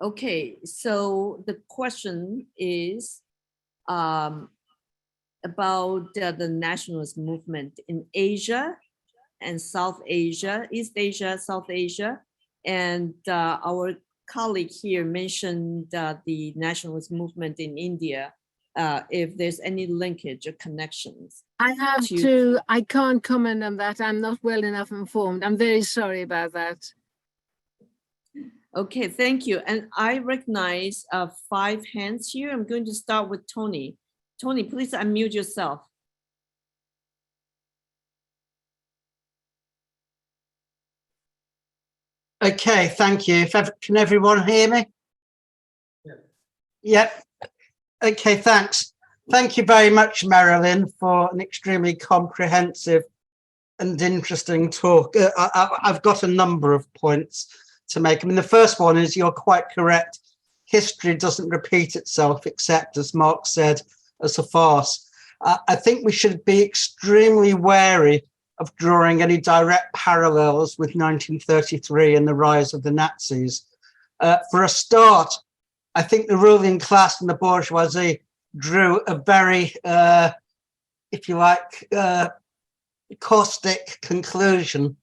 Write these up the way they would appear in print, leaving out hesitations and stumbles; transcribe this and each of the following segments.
Okay, so the question is about the nationalist movement in Asia and South Asia, East Asia, South Asia. And our colleague here mentioned the nationalist movement in India, if there's any linkage or connections. I can't comment on that. I'm not well enough informed. I'm very sorry about that. Okay, thank you. And I recognize 5 hands here. I'm going to start with Tony. Tony, please unmute yourself. Okay, thank you. Can everyone hear me? Yeah. Yep. Okay, thanks. Thank you very much, Merilyn, for an extremely comprehensive and interesting talk. I've got a number of points to make. I mean, the first one is you're quite correct. History doesn't repeat itself, except, as Mark said, as a farce. I think we should be extremely wary of drawing any direct parallels with 1933 and the rise of the Nazis. For a start, I think the ruling class and the bourgeoisie drew a very, if you like, caustic conclusion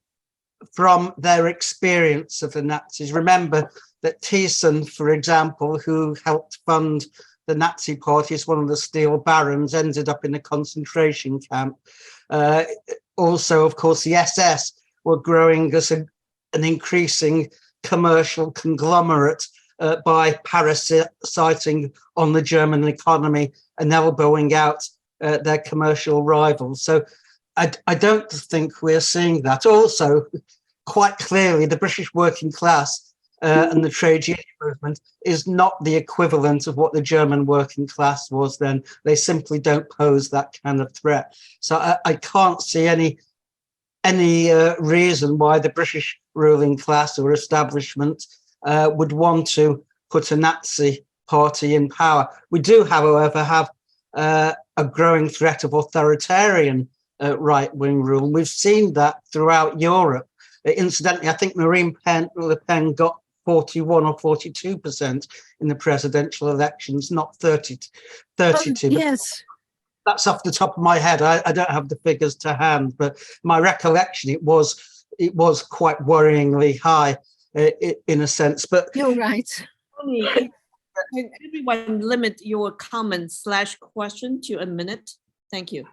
from their experience of the Nazis. Remember that Thyssen, for example, who helped fund the Nazi party as one of the steel barons, ended up in a concentration camp. Also, of course, the SS were growing as an increasing commercial conglomerate by parasiting on the German economy and elbowing out their commercial rivals. So I don't think we're seeing that. Also, quite clearly, the British working class and the trade union movement is not the equivalent of what the German working class was then. They simply don't pose that kind of threat. So I can't see any reason why the British ruling class or establishment would want to put a Nazi party in power. We do, however, have a growing threat of authoritarian right-wing rule. We've seen that throughout Europe. Incidentally, I think Marine Le Pen got 41 or 42% in the presidential elections, not 32. Yes. That's off the top of my head. I don't have the figures to hand, but my recollection, it was quite worryingly high in a sense. But you're right. Can everyone limit your comment/question to a minute? Thank you.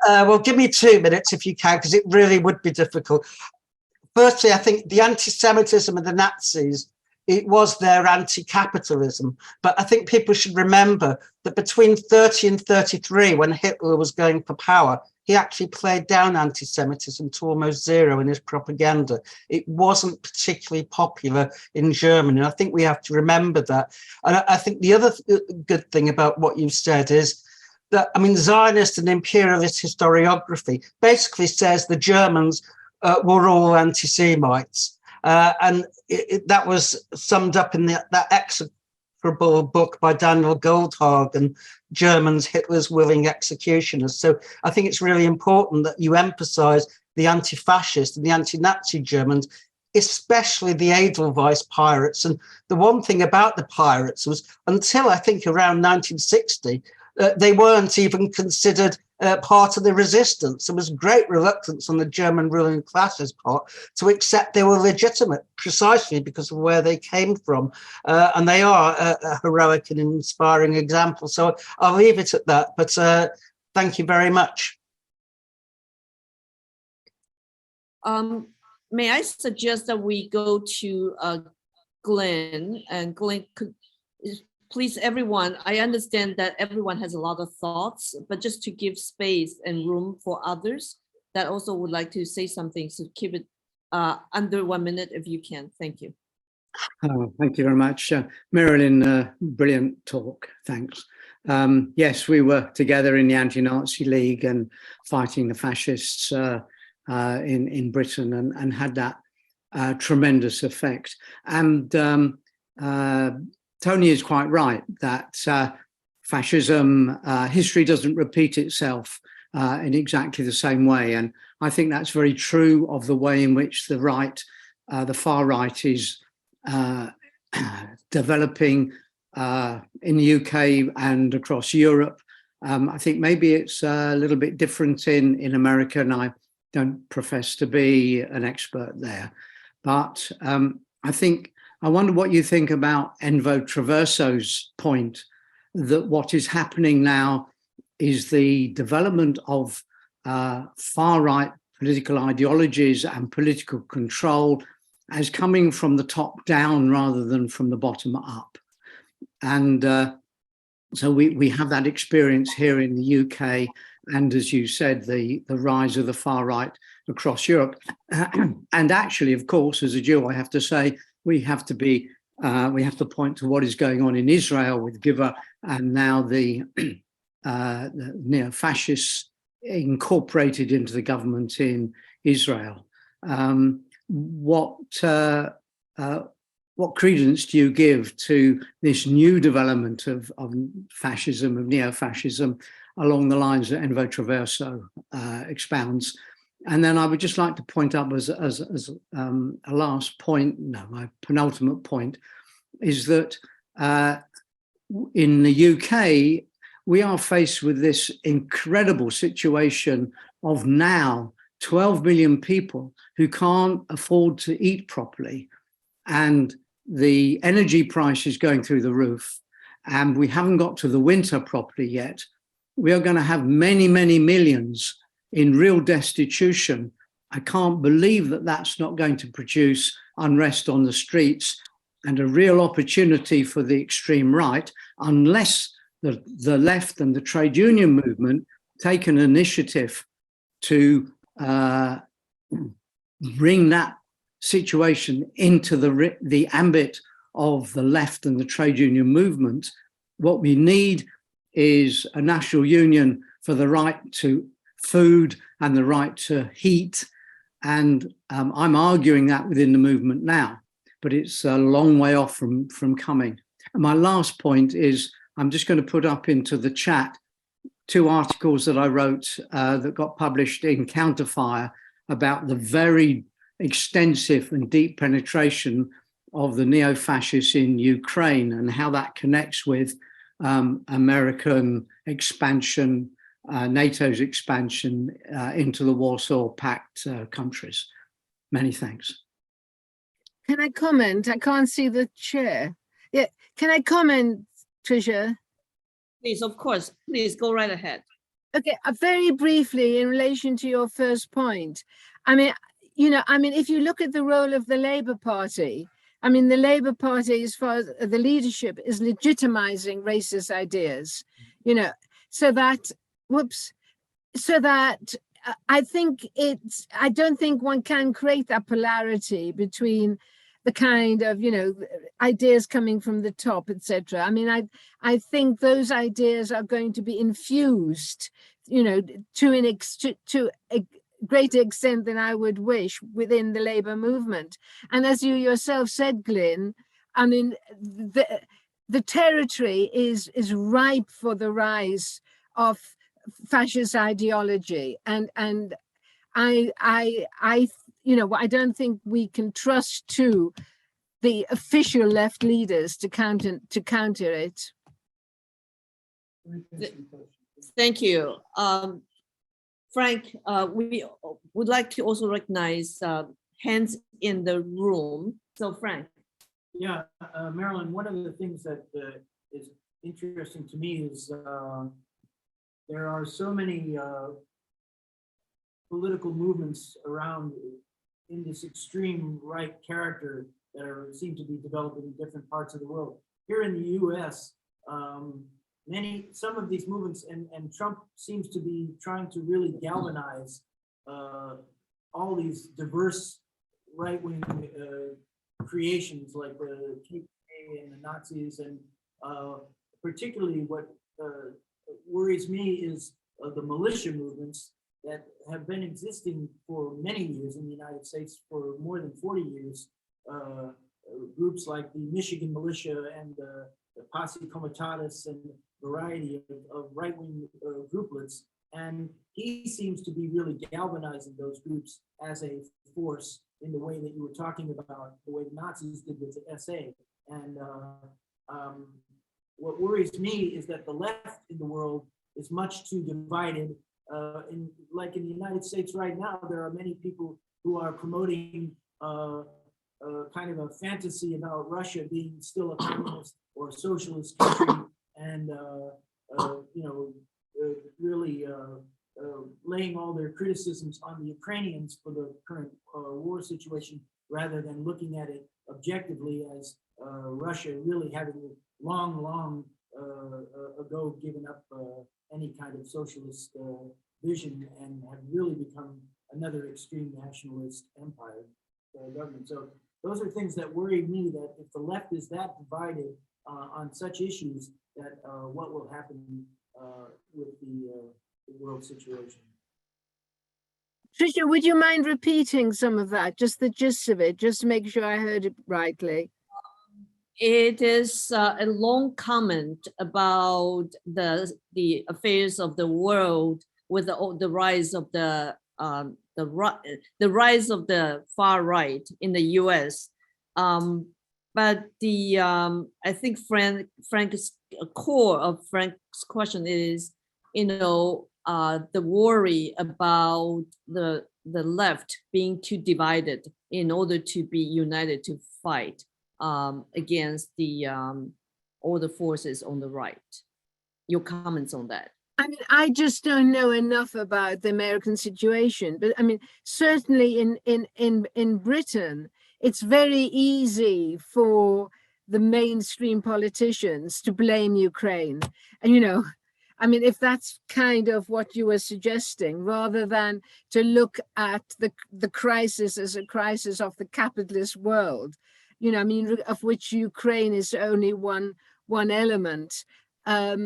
Well, give me 2 minutes if you can, because it really would be difficult. Firstly, I think the anti-Semitism of the Nazis, it was their anti-capitalism. But I think people should remember that between 30 and 33, when Hitler was going for power, he actually played down anti-Semitism to almost zero in his propaganda. It wasn't particularly popular in Germany. And I think we have to remember that. And I think the other good thing about what you've said is that, I mean, Zionist and imperialist historiography basically says the Germans were all anti-Semites. And that was summed up in that execrable book by Daniel Goldhagen, Germans, Hitler's Willing Executioners. So I think it's really important that you emphasize the anti-fascist and the anti-Nazi Germans, especially the Edelweiss pirates. And the one thing about the pirates was, until I think around 1960, they weren't even considered part of the resistance. There was great reluctance on the German ruling class's part to accept they were legitimate, precisely because of where they came from. And they are a heroic and inspiring example. So I'll leave it at that. But thank you very much. May I suggest that we go to Glenn, and Glenn could please, everyone, I understand that everyone has a lot of thoughts, but just to give space and room for others that also would like to say something, so keep it under 1 minute if you can. Thank you. Thank you very much. Merilyn, brilliant talk. Thanks. Yes, we were together in the Anti-Nazi League and fighting the fascists in Britain and had that tremendous effect. And Tony is quite right that fascism, history doesn't repeat itself in exactly the same way. And I think that's very true of the way in which the right, the far right is developing in the UK and across Europe. I think maybe it's a little bit different in America, and I don't profess to be an expert there. But I wonder what you think about Envo Traverso's point that what is happening now is the development of far-right political ideologies and political control as coming from the top down rather than from the bottom up. And so we have that experience here in the UK, and as you said, the rise of the far right across Europe. And actually, of course, as a Jew, I have to say, we have to point to what is going on in Israel with Giva, and now the neo-fascists incorporated into the government in Israel. What credence do you give to this new development of fascism, of neo-fascism, along the lines that Envo Traverso expounds? And then I would just like to point up as a last point, no, my penultimate point, is that in the UK, we are faced with this incredible situation of now 12 million people who can't afford to eat properly, and the energy price is going through the roof, and we haven't got to the winter properly yet. We are going to have many, many millions in real destitution. I can't believe that that's not going to produce unrest on the streets and a real opportunity for the extreme right, unless the left and the trade union movement take an initiative to bring that situation into the ambit of the left and the trade union movement. What we need is a national union for the right to food and the right to heat. And I'm arguing that within the movement now, but it's a long way off from coming. And my last point is, I'm just going to put up into the chat 2 articles that I wrote that got published in Counterfire about the very extensive and deep penetration of the neo-fascists in Ukraine and how that connects with American expansion, NATO's expansion into the Warsaw Pact countries. Many thanks. Can I comment? I can't see the chair. Yeah, can I comment, Tricia? Please, of course, please go right ahead. Okay, very briefly in relation to your first point. I mean, if you look at the role of the Labour Party, I mean, the Labour Party, as far as the leadership, is legitimizing racist ideas, so that I think I don't think one can create that polarity between the kind of, ideas coming from the top, etc. I mean, I think those ideas are going to be infused, to a greater extent than I would wish within the Labour movement. And as you yourself said, Glyn, I mean, the territory is ripe for the rise of fascist ideology, and I don't think we can trust to the official left leaders to counter it. Thank you. Frank, we would like to also recognize hands in the room. So Frank. Yeah, Merilyn, one of the things that is interesting to me is there are so many political movements around in this extreme right character that seem to be developing in different parts of the world. Here in the US, some of these movements, and Trump seems to be trying to really galvanize all these diverse right-wing creations like the KKK and the Nazis, and particularly what worries me is the militia movements that have been existing for many years in the United States, for more than 40 years. Groups like the Michigan Militia and the Posse Comitatus and a variety of right-wing grouplets. And he seems to be really galvanizing those groups as a force in the way that you were talking about, the way the Nazis did with the SA. And what worries me is that the left in the world is much too divided. Like in the United States right now, there are many people who are promoting kind of a fantasy about Russia being still a communist or a socialist country, and really laying all their criticisms on the Ukrainians for the current war situation, rather than looking at it objectively as Russia really having long ago given up any kind of socialist vision and have really become another extreme nationalist empire government. So those are things that worry me, that if the left is that divided on such issues, that what will happen with the world situation. Tricia, would you mind repeating some of that, just the gist of it, just to make sure I heard it rightly? It is a long comment about the affairs of the world with the rise of the rise of the far right in the U.S. But I think Frank's core of Frank's question is, the worry about the left being too divided in order to be united to fight against all the forces on the right. Your comments on that? I mean, I just don't know enough about the American situation, but I mean, certainly in Britain, it's very easy for the mainstream politicians to blame Ukraine. And, I mean, if that's kind of what you were suggesting, rather than to look at the crisis as a crisis of the capitalist world, I mean, of which Ukraine is only one element. But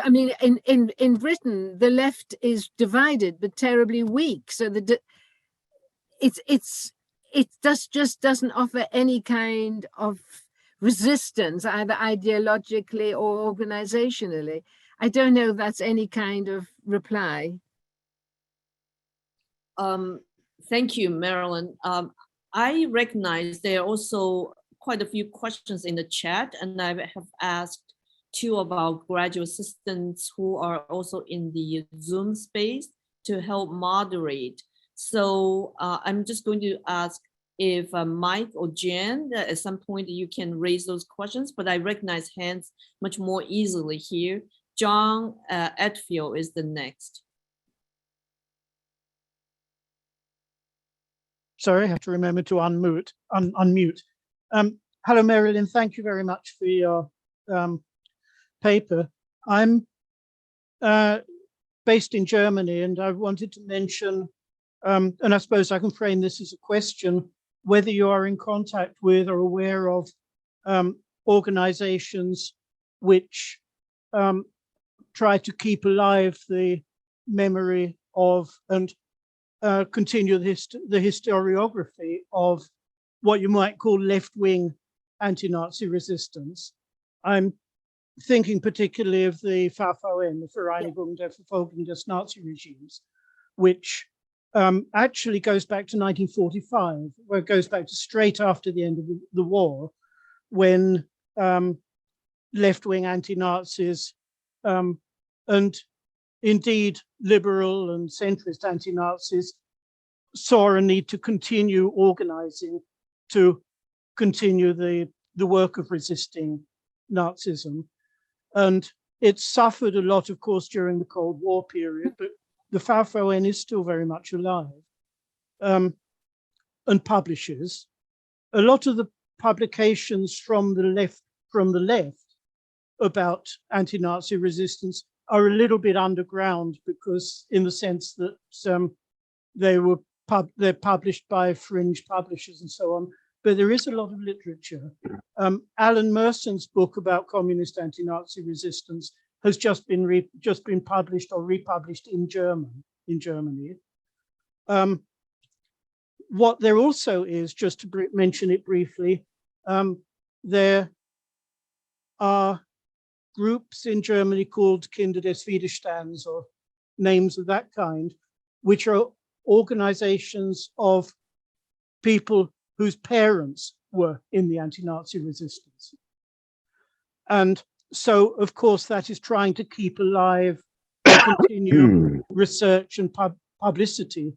I mean, in Britain, the left is divided, but terribly weak. So it just doesn't offer any kind of resistance, either ideologically or organizationally. I don't know if that's any kind of reply. Thank you, Merilyn. I recognize there are also quite a few questions in the chat, and I have asked two of our graduate assistants who are also in the Zoom space to help moderate. So I'm just going to ask if Mike or Jen, at some point you can raise those questions, but I recognize hands much more easily here. John Edfield is the next. Sorry, I have to remember to unmute. Hello, Merilyn. Thank you very much for your paper. I'm based in Germany, and I wanted to mention, and I suppose I can frame this as a question, whether you are in contact with or aware of organizations which try to keep alive the memory of and continue the historiography of what you might call left-wing anti-Nazi resistance. I'm thinking particularly of the VVN, the Vereinigung der Verfolgung des Nazi Regimes, which actually goes back to 1945, where it goes back to straight after the end of the war, when left-wing anti-Nazis and indeed liberal and centrist anti-Nazis saw a need to continue organizing, to continue the work of resisting Nazism. And it suffered a lot, of course, during the Cold War period, but the VVN is still very much alive and publishes. A lot of the publications from the left about anti-Nazi resistance are a little bit underground, because in the sense that they're published by fringe publishers and so on, but there is a lot of literature. Alan Merson's book about communist anti-Nazi resistance has just been published or republished in Germany. What there also is, just to mention it briefly, there are groups in Germany called Kinder des Widerstands, or names of that kind, which are organizations of people whose parents were in the anti-Nazi resistance. And so, of course, that is trying to keep alive and continue research and publicity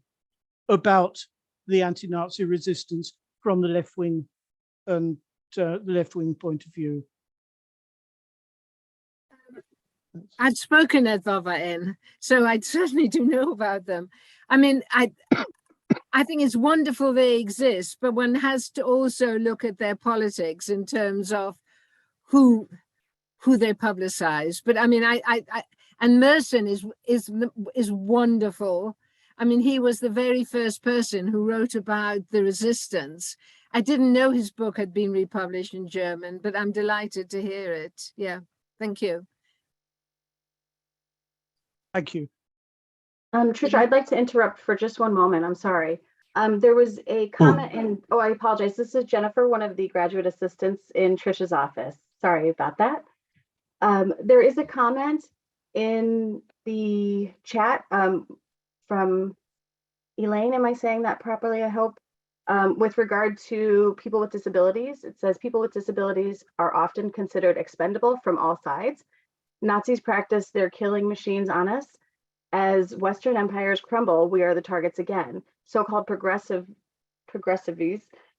about the anti-Nazi resistance from the left wing and the left wing point of view. I've spoken at VAVA-N, so I certainly do know about them. I mean, I think it's wonderful they exist, but one has to also look at their politics in terms of who they publicize. But I mean, and Merson is wonderful. I mean, he was the very first person who wrote about the resistance. I didn't know his book had been republished in German, but I'm delighted to hear it. Yeah, thank you. Thank you. Trisha, I'd like to interrupt for just one moment. I'm sorry. There was a comment in, oh, I apologize. This is Jennifer, one of the graduate assistants in Trisha's office. Sorry about that. There is a comment in the chat from Elaine. Am I saying that properly? I hope. With regard to people with disabilities, it says people with disabilities are often considered expendable from all sides. Nazis practice their killing machines on us. As Western empires crumble, we are the targets again. So-called progressives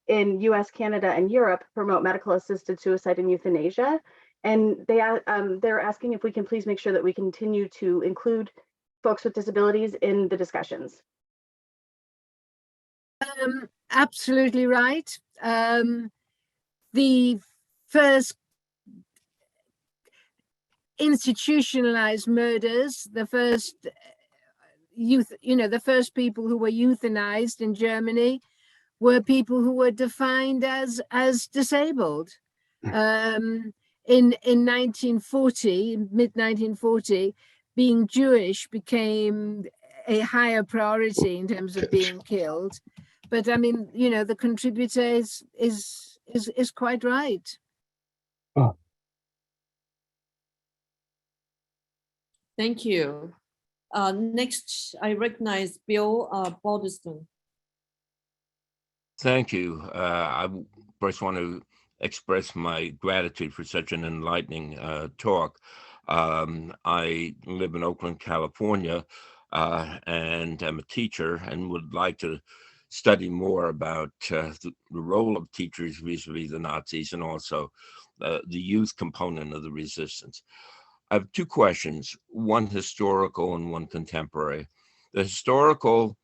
in US, Canada, and Europe promote medical assisted suicide and euthanasia. And they're asking if we can please make sure that we continue to include folks with disabilities in the discussions. Absolutely right. The first institutionalized murders, the first the first people who were euthanized in Germany were people who were defined as disabled. In 1940, mid-1940, being Jewish became a higher priority in terms of being killed. But I mean, the contributor is quite right. Oh. Thank you. Next, I recognize Bill Balderston. Thank you. I first want to express my gratitude for such an enlightening talk. I live in Oakland, California, and I'm a teacher and would like to study more about the role of teachers vis-a-vis the Nazis and also the youth component of the resistance. I have two questions, one historical and one contemporary. The historical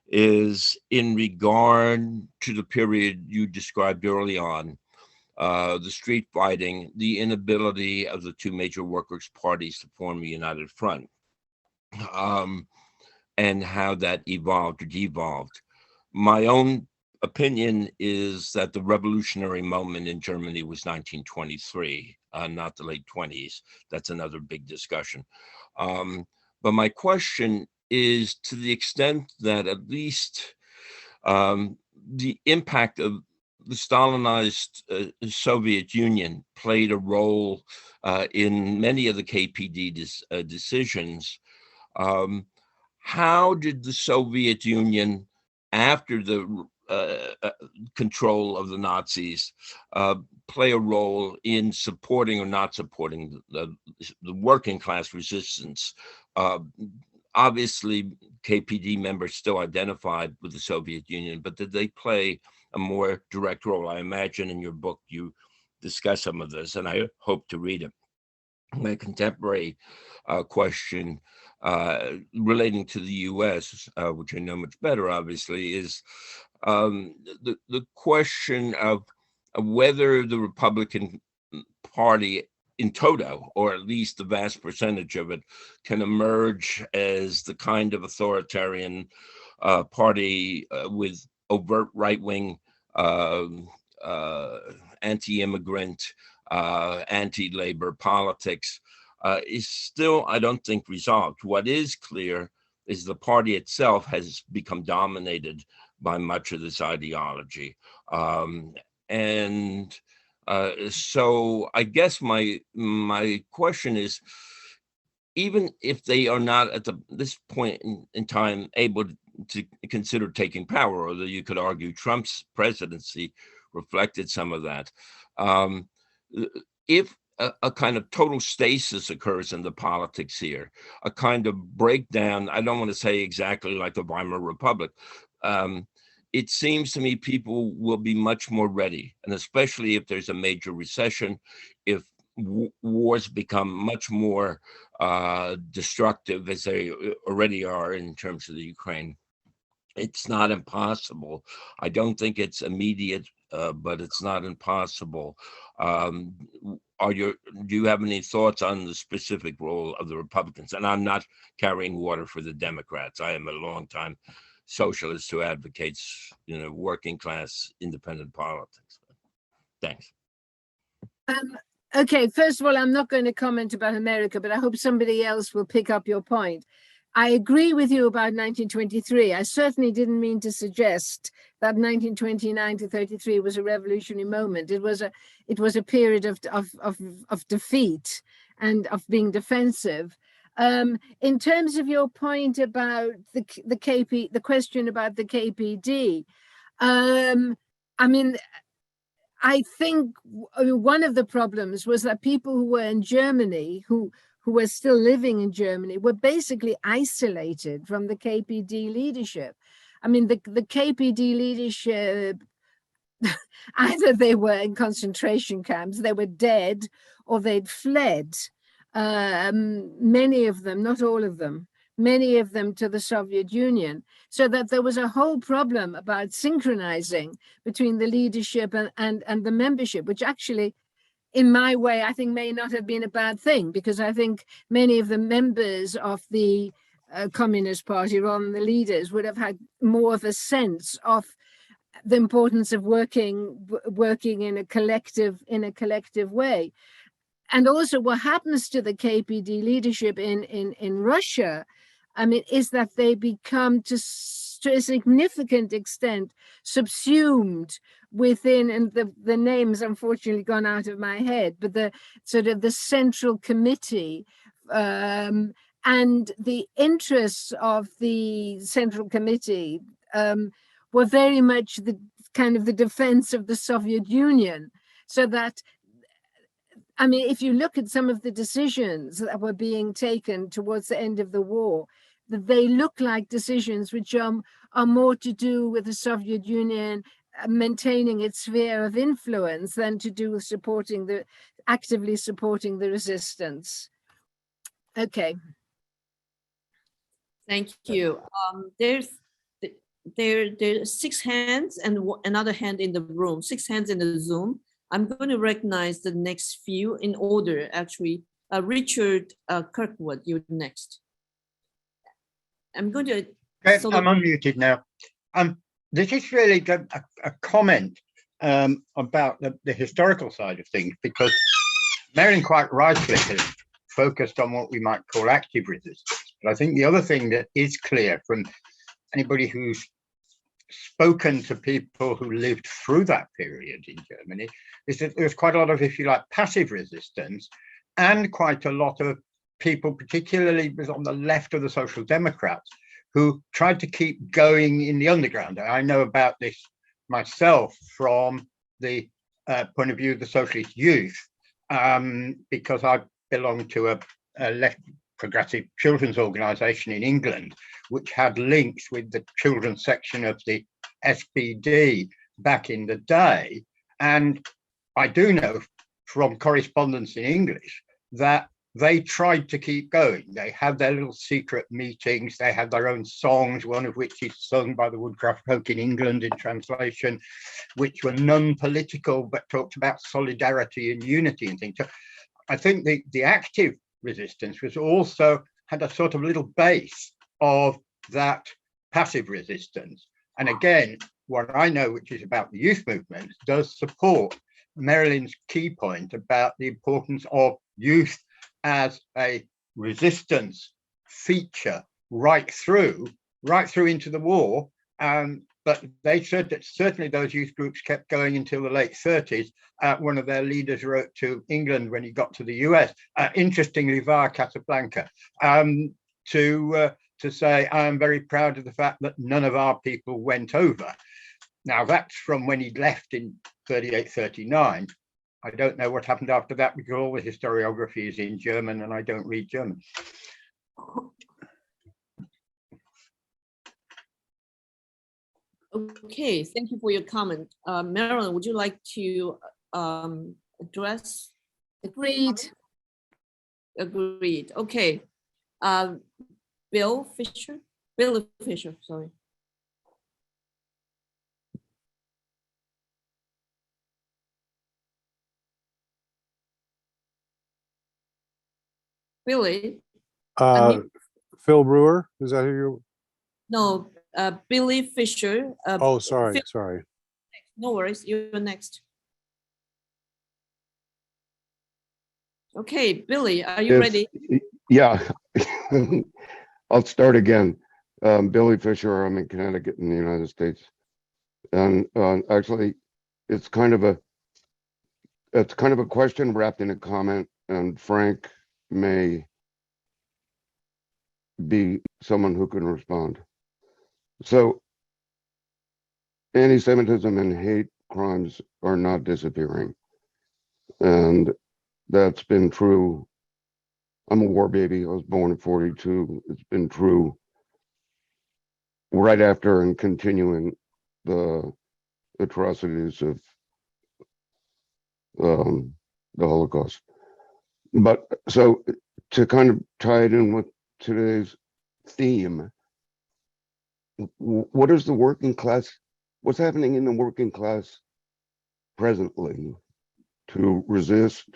is in regard to the period you described early on, the street fighting, the inability of the two major workers' parties to form a united front, and how that evolved or devolved. My own opinion is that the revolutionary moment in Germany was 1923, not the late 20s. That's another big discussion. But my question is, to the extent that at least the impact of the Stalinized Soviet Union played a role in many of the KPD decisions, how did the Soviet Union, after the control of the Nazis, play a role in supporting or not supporting the working class resistance? Obviously, KPD members still identified with the Soviet Union, but did they play a more direct role? I imagine in your book you discuss some of this, and I hope to read it. My contemporary question relating to the US, which I know much better, obviously, is the question of whether the Republican Party in toto, or at least the vast percentage of it, can emerge as the kind of authoritarian party with overt right-wing, anti-immigrant, anti-labor politics, is still, I don't think, resolved. What is clear is the party itself has become dominated by much of this ideology. So I guess my question is, even if they are not at this point in time able to consider taking power, although you could argue Trump's presidency reflected some of that. If a kind of total stasis occurs in the politics here, a kind of breakdown, I don't want to say exactly like the Weimar Republic, it seems to me people will be much more ready, and especially if there's a major recession, if wars become much more destructive as they already are in terms of the Ukraine. It's not impossible. I don't think it's immediate, but it's not impossible. Do you have any thoughts on the specific role of the Republicans? And I'm not carrying water for the Democrats. I am a longtime socialist who advocates, working class independent politics. Thanks. Okay, first of all, I'm not going to comment about America, but I hope somebody else will pick up your point. I agree with you about 1923. I certainly didn't mean to suggest that 1929 to 33 was a revolutionary moment. It was a period of defeat and of being defensive. In terms of your point about the question about the KPD, I mean, I think one of the problems was that people who were in Germany, who were still living in Germany, were basically isolated from the KPD leadership. I mean, the KPD leadership, either they were in concentration camps, they were dead, or they'd fled. Many of them, not all of them, many of them to the Soviet Union, so that there was a whole problem about synchronizing between the leadership and the membership, which actually, in my way, I think may not have been a bad thing, because I think many of the members of the Communist Party, rather than the leaders, would have had more of a sense of the importance of working in a collective way. And also what happens to the KPD leadership in Russia, I mean, is that they become to a significant extent subsumed within, and the names unfortunately gone out of my head, but the sort of the Central Committee, and the interests of the Central Committee were very much the kind of the defense of the Soviet Union. So that, I mean, if you look at some of the decisions that were being taken towards the end of the war, they look like decisions which are more to do with the Soviet Union maintaining its sphere of influence than to do with actively supporting the resistance. Okay. Thank you. There's 6 hands and another hand in the room, 6 hands in the Zoom. I'm going to recognize the next few in order, actually. Richard Kirkwood, you're next. I'm going to... Okay, I'm unmuted now. This is really a comment about the historical side of things, because Merilyn quite rightly has focused on what we might call active resistance. But I think the other thing that is clear from anybody who's spoken to people who lived through that period in Germany is that there's quite a lot of, if you like, passive resistance, and quite a lot of people, particularly on the left of the Social Democrats, who tried to keep going in the underground. I know about this myself from the point of view of the socialist youth, because I belong to a left progressive children's organisation in England, which had links with the children's section of the SPD back in the day. And I do know from correspondence in English that they tried to keep going. They had their little secret meetings. They had their own songs, one of which is sung by the Woodcraft Folk in England in translation, which were non-political, but talked about solidarity and unity and things. So I think the active resistance was also had a sort of little base of that passive resistance. And again, what I know, which is about the youth movement, does support Merilyn's key point about the importance of youth as a resistance feature right through into the war. But they said that certainly those youth groups kept going until the late 30s. One of their leaders wrote to England when he got to the US, interestingly via Casablanca, to to say, I am very proud of the fact that none of our people went over. Now, that's from when he left in 38, 39. I don't know what happened after that because all the historiography is in German and I don't read German. Okay, thank you for your comment. Merilyn, would you like to address? Agreed. Agreed. Okay. Billy Fisher, sorry. Billy? Phil Brewer, is that who you? No, Billy Fisher. Oh, sorry, Phil, sorry. no worries, you're next. Okay, Billy, are you ready? Yeah, I'll start again. Billy Fisher, I'm in Connecticut in the United States. And actually, it's kind of a question wrapped in a comment, and Frank may be someone who can respond. So, anti-Semitism and hate crimes are not disappearing. And that's been true. I'm a war baby. I was born in 42. It's been true right after and continuing the atrocities of the Holocaust. But so to kind of tie it in with today's theme, what is the working class, what's happening in the working class presently to resist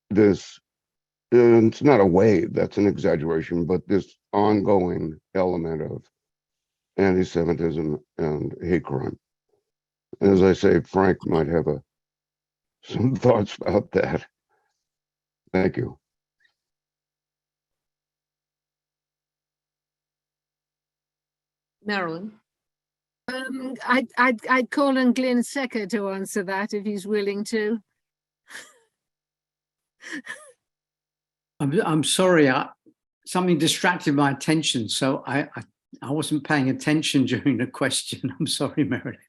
this? It's not a wave, that's an exaggeration, but this ongoing element of anti-Semitism and hate crime. As I say, Frank might have some thoughts about that. Thank you. Merilyn? I'd call on Glyn Secker to answer that if he's willing to. I'm sorry, something distracted my attention, so I wasn't paying attention during the question. I'm sorry, Meredith.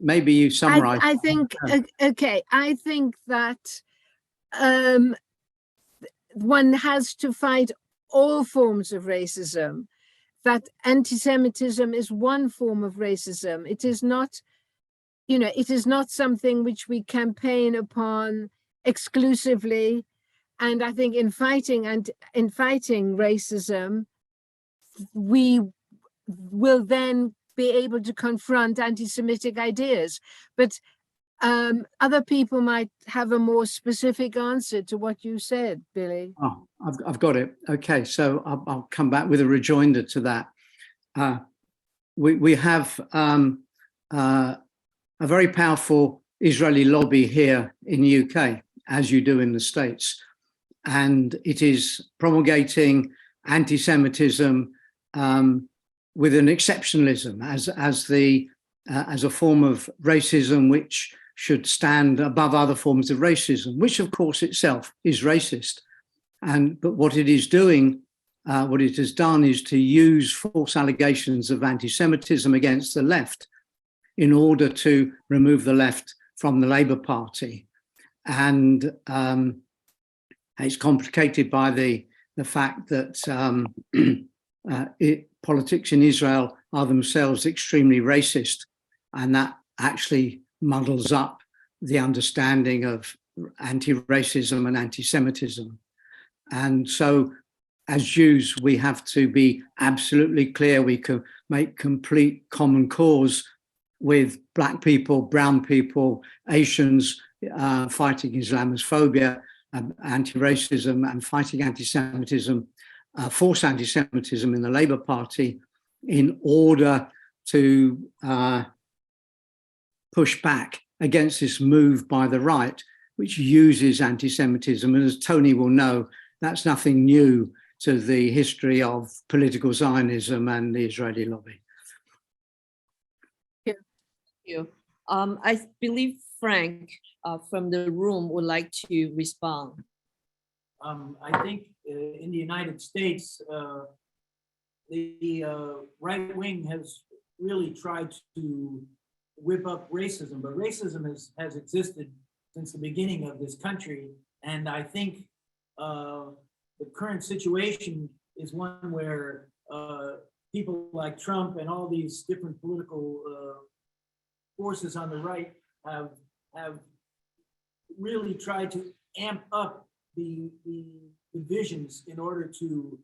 Maybe you summarize. I think, okay, I think that one has to fight all forms of racism, that anti-Semitism is one form of racism. It is not, you know, it is not something which we campaign upon exclusively. And I think in fighting racism, we will then be able to confront anti-Semitic ideas. But other people might have a more specific answer to what you said, Billy. Oh, I've got it. Okay, so I'll come back with a rejoinder to that. We have a very powerful Israeli lobby here in the UK, as you do in the States, and it is promulgating anti-Semitism with an exceptionalism as a form of racism which should stand above other forms of racism, which of course itself is racist. But what it is doing, what it has done is to use false allegations of anti-Semitism against the left in order to remove the left from the Labour Party. And it's complicated by the fact that politics in Israel are themselves extremely racist, and that actually muddles up the understanding of anti-racism and anti-Semitism. And so as Jews, we have to be absolutely clear. We can make complete common cause with Black people, brown people, Asians, fighting Islamophobia, anti-racism, and fighting anti-Semitism, forced anti-Semitism in the Labour Party, in order to push back against this move by the right, which uses anti-Semitism. And as Tony will know, that's nothing new to the history of political Zionism and the Israeli lobby. Thank you. I believe Frank from the room would like to respond. I think in the United States, the right wing has really tried to whip up racism, but racism has existed since the beginning of this country. And I think the current situation is one where people like Trump and all these different political forces on the right have really tried to amp up the divisions in order to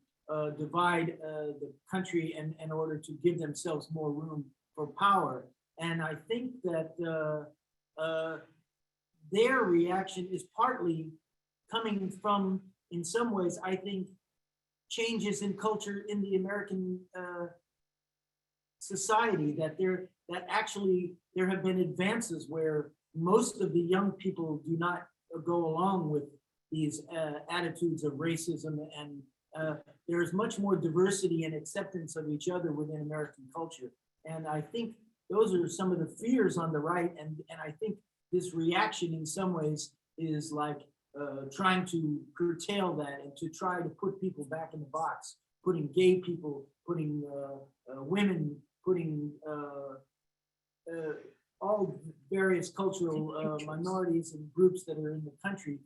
divide the country and in order to give themselves more room for power. And I think that their reaction is partly coming from, in some ways, I think, changes in culture in the American society, that actually there have been advances where most of the young people do not go along with these attitudes of racism, and there's much more diversity and acceptance of each other within American culture. And I think those are some of the fears on the right, and I think this reaction in some ways is like trying to curtail that and to try to put people back in the box, putting gay people, putting women, putting all various cultural minorities and groups that are in the country,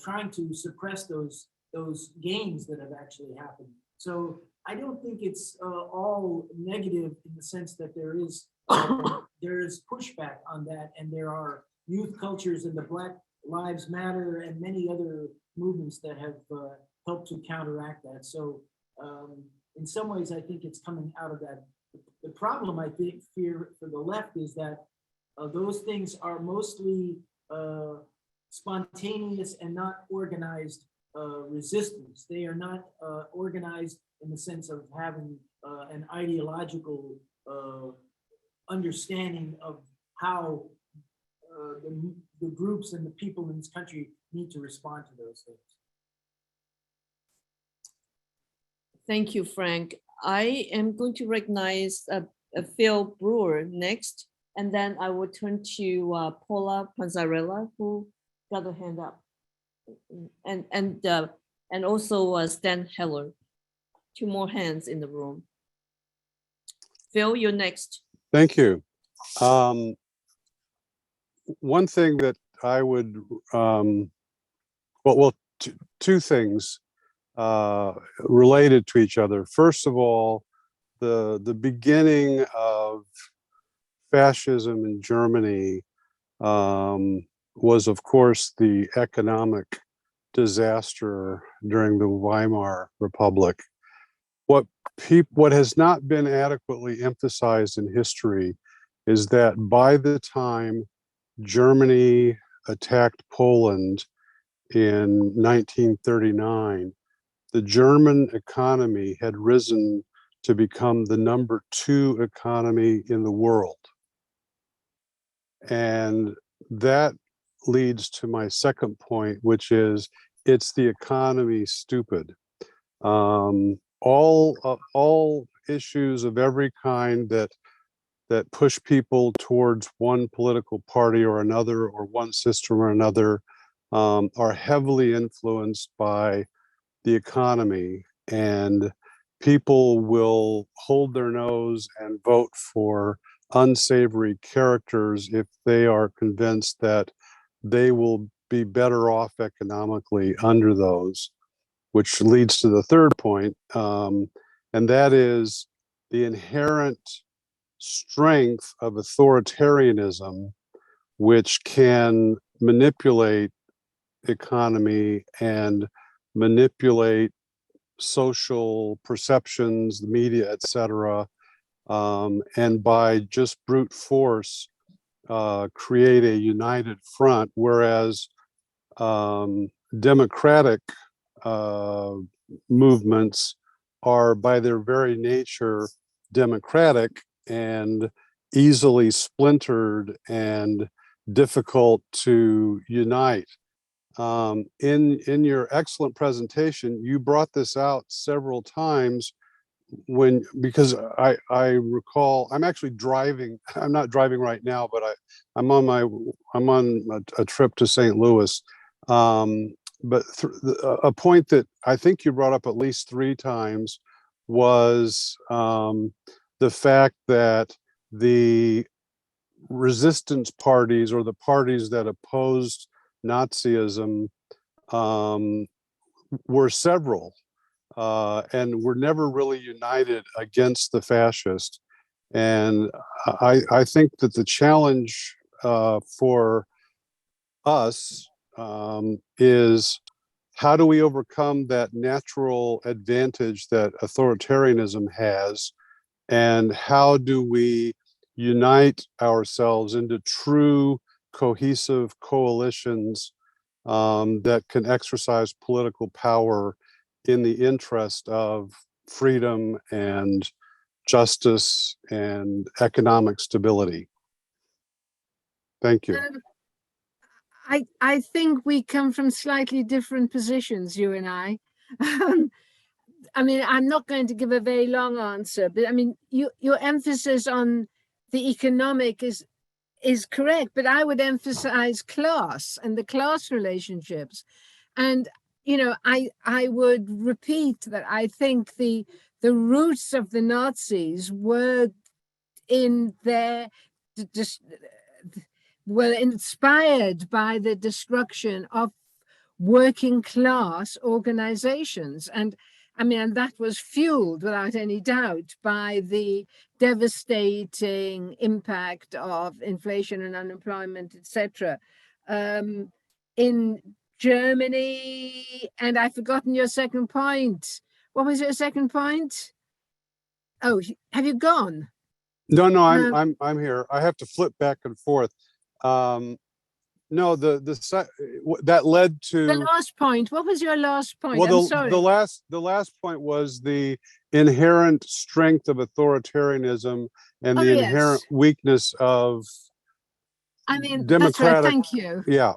trying to suppress those gains that have actually happened. So I don't think it's all negative in the sense that there is pushback on that, and there are youth cultures and the Black Lives Matter and many other movements that have helped to counteract that. So in some ways, I think it's coming out of that. The problem, I think, fear for the left is that those things are mostly spontaneous and not organized resistance. They are not organized in the sense of having an ideological understanding of how the groups and the people in this country need to respond to those things. Thank you, Frank. I am going to recognize Phil Brewer next, and then I will turn to Paula Panzarella, who got her hand up, and also Stan Heller. Two more hands in the room. Phil, you're next. Thank you. One thing that I would, two things related to each other. First of all, the beginning of fascism in Germany was, of course, the economic disaster during the Weimar Republic. What has not been adequately emphasized in history is that by the time Germany attacked Poland in 1939, the German economy had risen to become the #2 economy in the world. And that leads to my second point, which is it's the economy, stupid. All issues of every kind that push people towards one political party or another, or one system or another, are heavily influenced by the economy, and people will hold their nose and vote for unsavory characters if they are convinced that they will be better off economically under those, which leads to the third point, and that is the inherent strength of authoritarianism, which can manipulate economy and manipulate social perceptions, the media, etc., and by just brute force create a united front, whereas democratic movements are by their very nature democratic and easily splintered and difficult to unite. In your excellent presentation, you brought this out several times because I recall, I'm actually driving. I'm not driving right now, but I'm on a trip to St. Louis. a point that I think you brought up at least 3 times was the fact that the resistance parties, or the parties that opposed Nazism, were several, and were never really united against the fascists. And I think that the challenge for us is, how do we overcome that natural advantage that authoritarianism has, and how do we unite ourselves into true cohesive coalitions that can exercise political power in the interest of freedom and justice and economic stability? Thank you. I think we come from slightly different positions, you and I. I mean, I'm not going to give a very long answer, but I mean, your emphasis on the economic is correct, but I would emphasize class and the class relationships. And, you know, I would repeat that I think the roots of the Nazis were in their were inspired by the destruction of working class organizations. And I mean, and that was fueled without any doubt by the devastating impact of inflation and unemployment, etc. In Germany, and I've forgotten your second point. What was your second point? Oh, have you gone? No, I'm here. I have to flip back and forth. No, that led to the last point. What was your last point? Well, I'm sorry. the last point was the inherent strength of authoritarianism and the inherent weakness of democratic. That's right. Thank you. Yeah.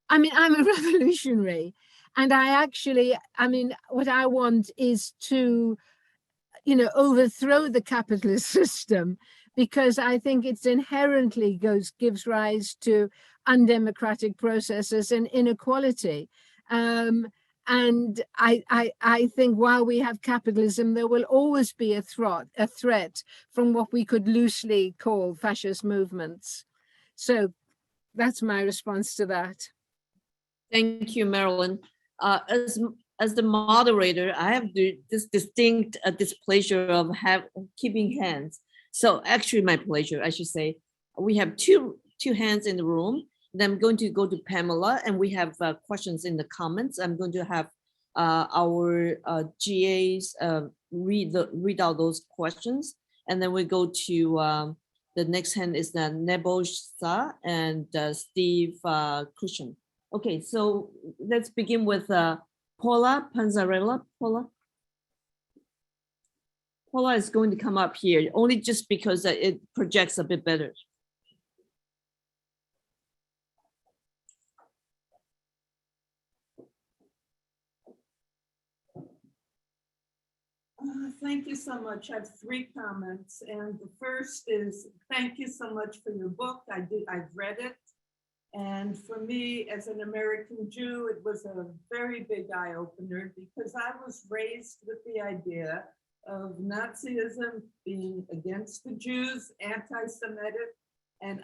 I mean, I'm a revolutionary, and I mean, what I want is to, you know, overthrow the capitalist system, because I think it's inherently gives rise to undemocratic processes and inequality. And I think while we have capitalism, there will always be a threat from what we could loosely call fascist movements. So that's my response to that. Thank you, Merilyn. As the moderator, I have this distinct displeasure of keeping hands. So actually, my pleasure, I should say. We have two hands in the room. Then I'm going to go to Pamela, and we have questions in the comments. I'm going to have our GAs read out those questions, and then we go to the next hand is Nebojsa and Steve Cushion. Okay, so let's begin with Paula Panzarella. Paula is going to come up here, only just because it projects a bit better. Thank you so much. I have 3 comments, and the first is thank you so much for your book. I've read it, and for me as an American Jew, it was a very big eye-opener, because I was raised with the idea of Nazism being against the Jews, anti-Semitic, and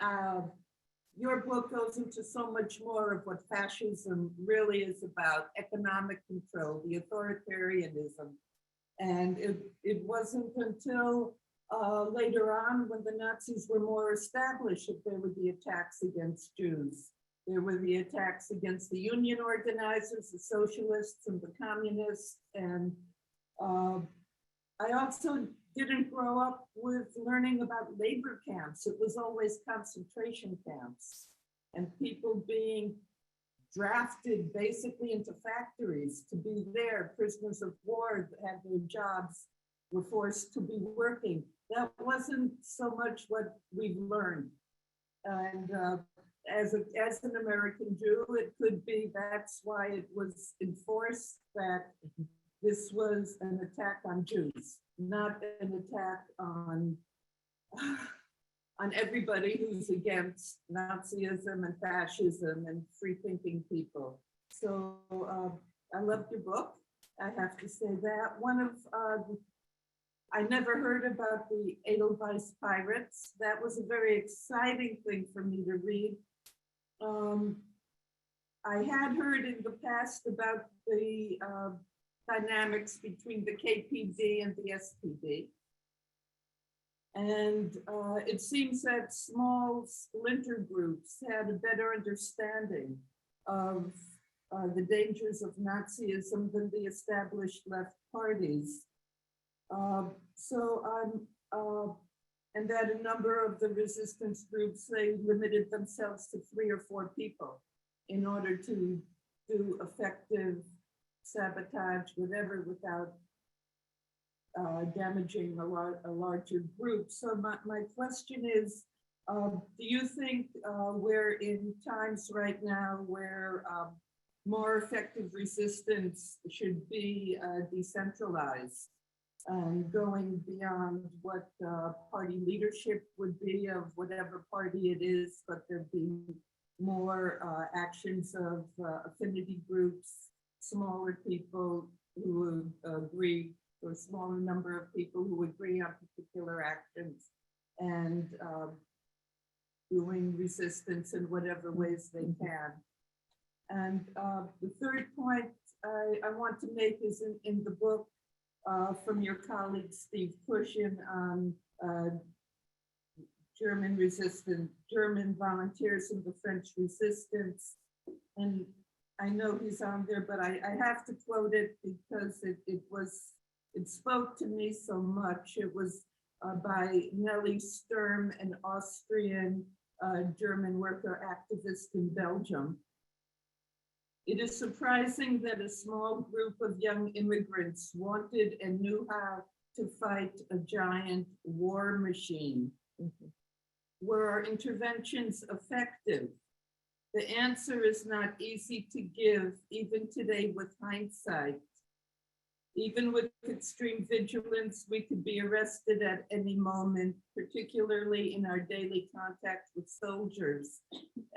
your book goes into so much more of what fascism really is about: economic control, the authoritarianism. And it wasn't until later on, when the Nazis were more established, that there were the attacks against Jews. There were the attacks against the union organizers, the socialists and the communists. And I also didn't grow up with learning about labor camps. It was always concentration camps and people being drafted basically into factories to be there. Prisoners of war that had their jobs, were forced to be working. That wasn't so much what we've learned. And as an American Jew, it could be that's why it was enforced that this was an attack on Jews, not an attack on everybody who's against Nazism and fascism and free-thinking people. So I loved your book. I have to say that. I never heard about the Edelweiss pirates. That was a very exciting thing for me to read. I had heard in the past about the dynamics between the KPD and the SPD. And it seems that small splinter groups had a better understanding of the dangers of Nazism than the established left parties. And that a number of the resistance groups, they limited themselves to 3 or 4 people in order to do effective sabotage, whatever, without damaging a larger group. So my question is, do you think we're in times right now where more effective resistance should be decentralized and going beyond what party leadership would be of whatever party it is, but there be more actions of affinity groups, smaller people who would agree, or a smaller number of people who agree on particular actions and doing resistance in whatever ways they can. And the third point I want to make is in the book from your colleague Steve Cushion on German volunteers in the French resistance. And I know he's on there, but I have to quote it because it spoke to me so much. It was by Nelly Sturm, an Austrian German worker activist in Belgium. It is surprising that a small group of young immigrants wanted and knew how to fight a giant war machine. Were our interventions effective? The answer is not easy to give, even today with hindsight. Even with extreme vigilance, we could be arrested at any moment, particularly in our daily contact with soldiers.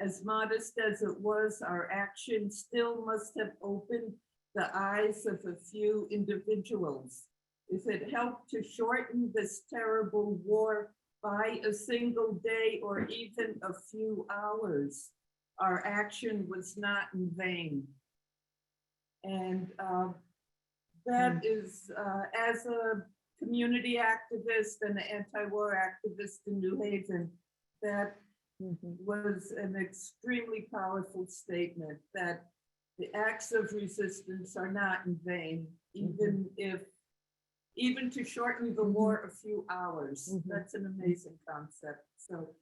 As modest as it was, our action still must have opened the eyes of a few individuals. If it helped to shorten this terrible war by a single day or even a few hours, our action was not in vain. And that is, as a community activist and an anti-war activist in New Haven, that was an extremely powerful statement that the acts of resistance are not in vain, even to shorten the war a few hours. That's an amazing concept. So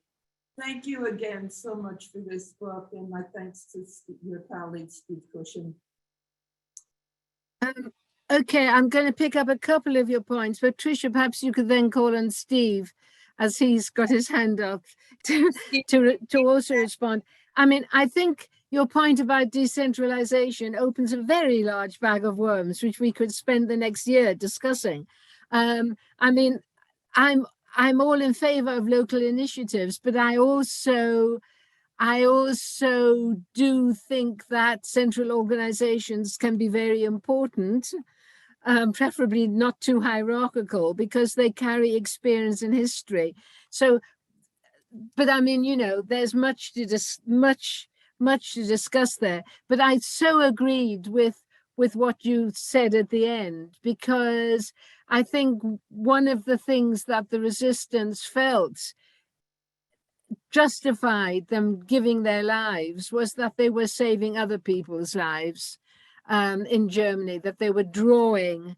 thank you again so much for this book, and my thanks to your colleague, Steve Cushion. Okay, I'm going to pick up a couple of your points, but Tricia, perhaps you could then call on Steve, as he's got his hand up, to also respond. I mean, I think your point about decentralization opens a very large bag of worms, which we could spend the next year discussing. I mean, I'm all in favor of local initiatives, but I also do think that central organizations can be very important. Preferably not too hierarchical, because they carry experience and history. So, but I mean, you know, there's much to discuss there. But I so agreed with what you said at the end, because I think one of the things that the resistance felt justified them giving their lives was that they were saving other people's lives. In Germany, that they were drawing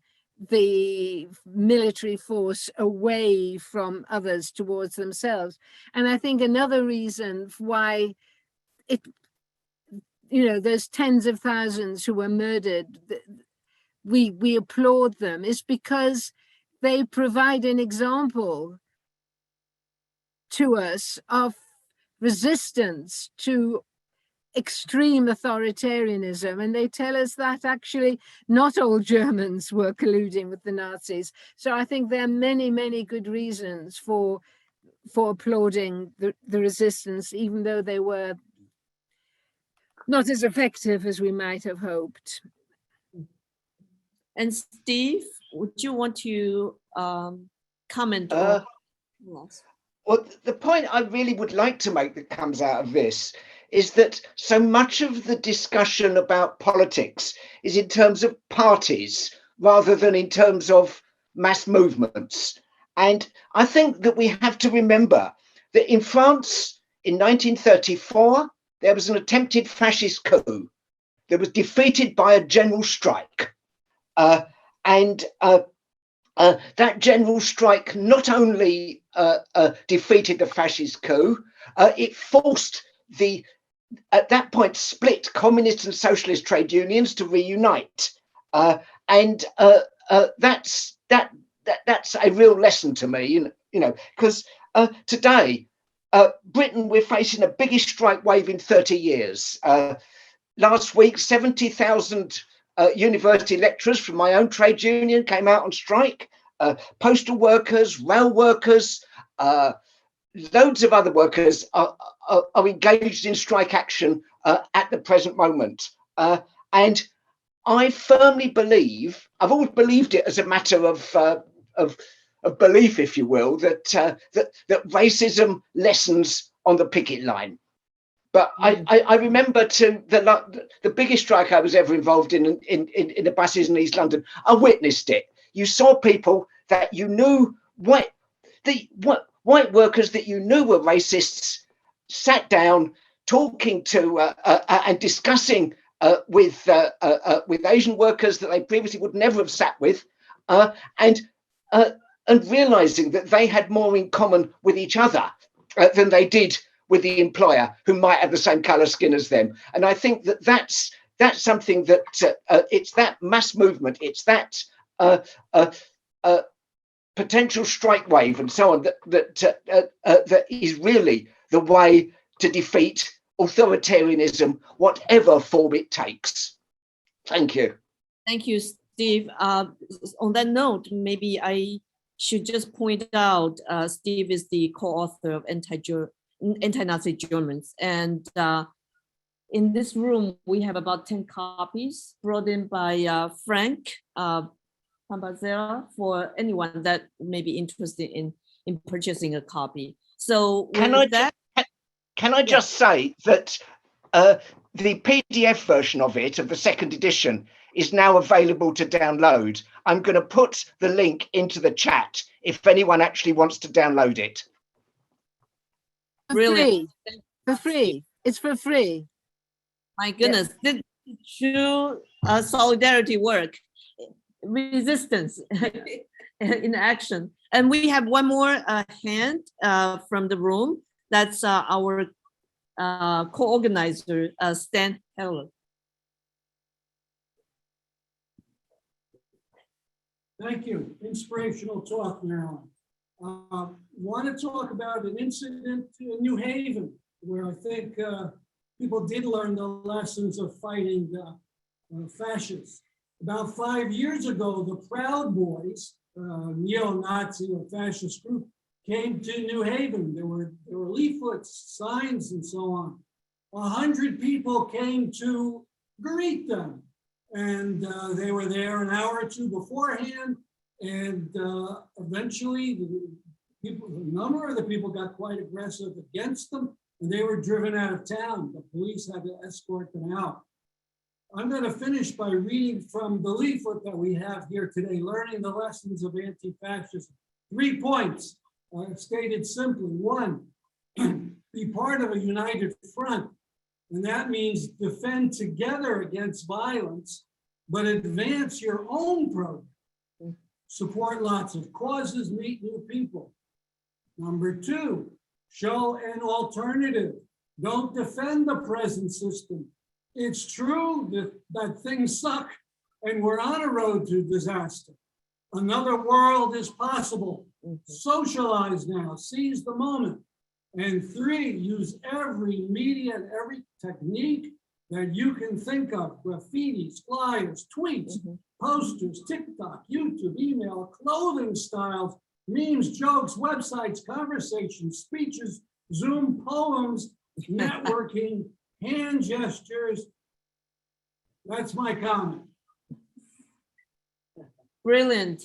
the military force away from others towards themselves. And I think another reason why there's tens of thousands who were murdered, we applaud them, is because they provide an example to us of resistance to extreme authoritarianism, and they tell us that actually not all Germans were colluding with the Nazis. So I think there are many, many good reasons for applauding the resistance, even though they were not as effective as we might have hoped. And Steve, would you want to comment Uh, on? Well, the point I really would like to make that comes out of this is that so much of the discussion about politics is in terms of parties rather than in terms of mass movements. And I think that we have to remember that in France in 1934, there was an attempted fascist coup that was defeated by a general strike. That general strike not only defeated the fascist coup, it forced the, at that point, split communist and socialist trade unions to reunite. That's a real lesson to me, because today, Britain, we're facing the biggest strike wave in 30 years. Last week, 70,000 university lecturers from my own trade union came out on strike. Postal workers, rail workers, loads of other workers are engaged in strike action at the present moment. And I firmly believe, I've always believed it as a matter of belief, if you will, that racism lessens on the picket line. But I remember the biggest strike I was ever involved in the buses in East London. I witnessed it. You saw people that you knew, white workers that you knew were racists, sat down talking to and discussing with Asian workers that they previously would never have sat with, and realizing that they had more in common with each other than they did with the employer, who might have the same color skin as them. And I think that that's something that it's that mass movement, it's that potential strike wave and so on that is really the way to defeat authoritarianism, whatever form it takes. Thank you. Thank you, Steve. On that note, maybe I should just point out Steve is the co-author of Anti-Nazi Germans. And in this room, we have about 10 copies brought in by Frank Pambazera for anyone that may be interested in purchasing a copy. So can I just say that the PDF version of it, of the second edition, is now available to download. I'm going to put the link into the chat if anyone actually wants to download it. Really? For free. It's for free. My goodness, this is true solidarity work, resistance in action. And we have one more hand from the room. That's our co-organizer, Stan Heller. Thank you. Inspirational talk, Marilyn. Want to talk about an incident in New Haven, where I think people did learn the lessons of fighting fascists. About 5 years ago, the Proud Boys, neo-Nazi or fascist group, came to New Haven. There were leaflets, signs, and so on. 100 people came to greet them. And they were there an hour or two beforehand. And eventually, a number of the people got quite aggressive against them, and they were driven out of town. The police had to escort them out. I'm going to finish by reading from the leaflet that we have here today, Learning the Lessons of Anti-Fascism. 3 points, stated simply. 1, be part of a united front. And that means defend together against violence, but advance your own program. Support lots of causes, meet new people. Number 2, show an alternative. Don't defend the present system. It's true that things suck and we're on a road to disaster. Another world is possible. Socialize now, seize the moment. And 3, use every media and every technique that you can think of: graffitis, flyers, tweets, posters, TikTok, YouTube, email, clothing styles, memes, jokes, websites, conversations, speeches, Zoom, poems, networking, hand gestures. That's my comment. Brilliant.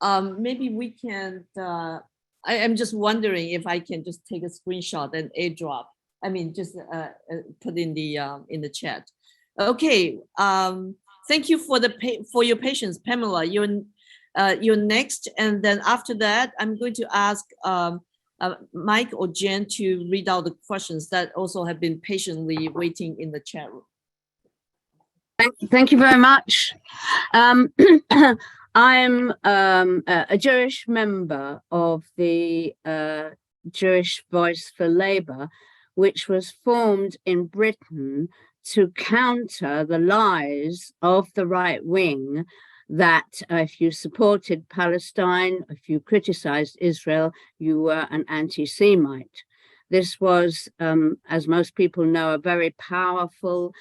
Maybe we can, I'm just wondering if I can just take a screenshot and airdrop. I mean, just put in the chat. Okay. Thank you for your patience, Pamela. You're next, and then after that, I'm going to ask Mike or Jen to read out the questions that also have been patiently waiting in the chat room. Thank you very much. I'm a Jewish member of the Jewish Voice for Labour, which was formed in Britain to counter the lies of the right wing that if you supported Palestine, if you criticized Israel, you were an anti-Semite. This was, as most people know, a very powerful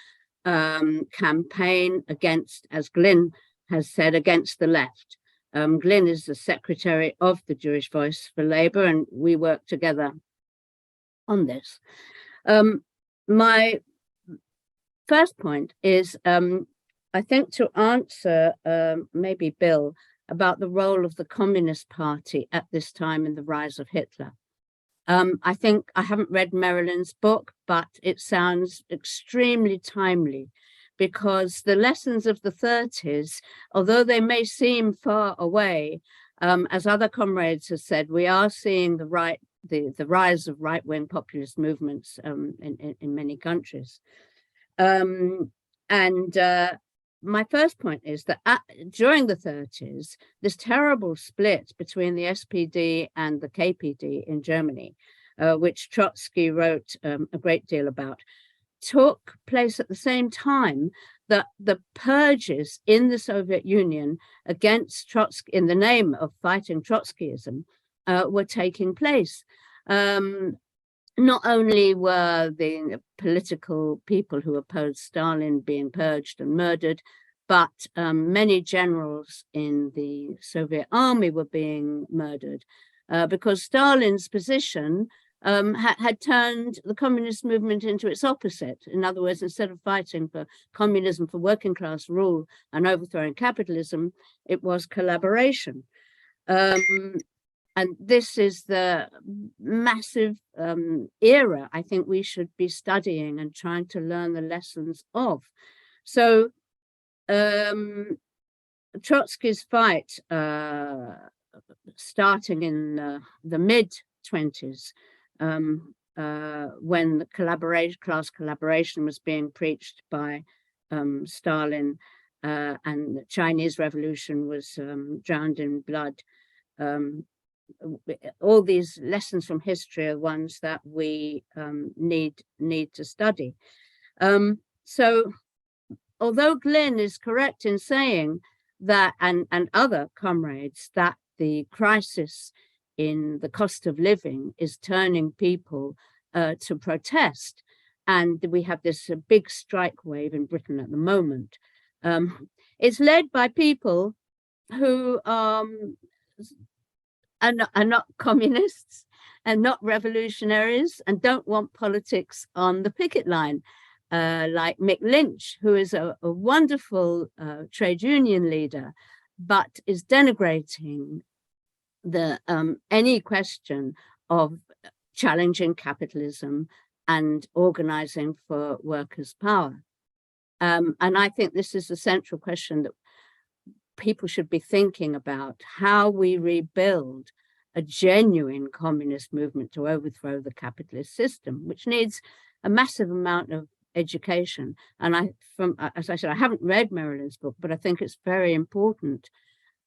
campaign against, as Glyn has said, against the left. Glyn is the secretary of the Jewish Voice for Labour, and we work together on this. My first point is, I think, to answer maybe Bill about the role of the Communist Party at this time in the rise of Hitler. I think I haven't read Merilyn's book, but it sounds extremely timely, because the lessons of the 30s, although they may seem far away, as other comrades have said, we are seeing the rise of right-wing populist movements in many countries. My first point is that during the 30s, this terrible split between the SPD and the KPD in Germany, which Trotsky wrote a great deal about, took place at the same time that the purges in the Soviet Union against Trotsky, in the name of fighting Trotskyism, were taking place. Not only were the political people who opposed Stalin being purged and murdered, but many generals in the Soviet army were being murdered because Stalin's position had turned the communist movement into its opposite. In other words, instead of fighting for communism, for working class rule and overthrowing capitalism, it was collaboration. And this is the massive era I think we should be studying and trying to learn the lessons of. So Trotsky's fight, starting in the mid-20s, when the class collaboration was being preached by Stalin, and the Chinese Revolution was drowned in blood. All these lessons from history are ones that we need to study. So although Glyn is correct in saying that, and other comrades, that the crisis in the cost of living is turning people to protest, and we have this big strike wave in Britain at the moment, it's led by people who are not communists and not revolutionaries and don't want politics on the picket line, like Mick Lynch, who is a wonderful trade union leader, but is denigrating the any question of challenging capitalism and organizing for workers' power. And I think this is the central question that people should be thinking about, how we rebuild a genuine communist movement to overthrow the capitalist system, which needs a massive amount of education. And as I said, I haven't read Merilyn's book, but I think it's very important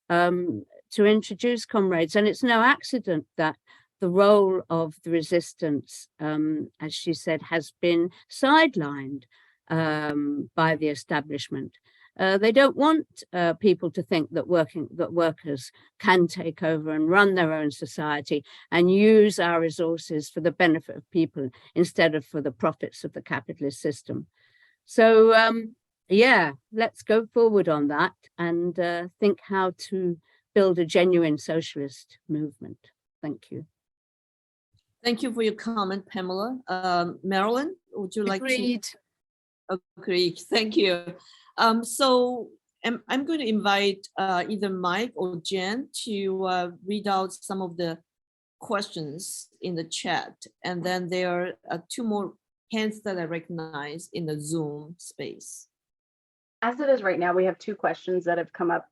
to introduce comrades. And it's no accident that the role of the resistance, as she said, has been sidelined by the establishment. They don't want people to think that workers can take over and run their own society and use our resources for the benefit of people instead of for the profits of the capitalist system. So yeah, let's go forward on that and think how to build a genuine socialist movement. Thank you. Thank you for your comment, Pamela. Merilyn, would you like Agreed. to? Agreed. Thank you. So I'm going to invite either Mike or Jen to read out some of the questions in the chat. And then there are two more hands that I recognize in the Zoom space. As it is right now, we have two questions that have come up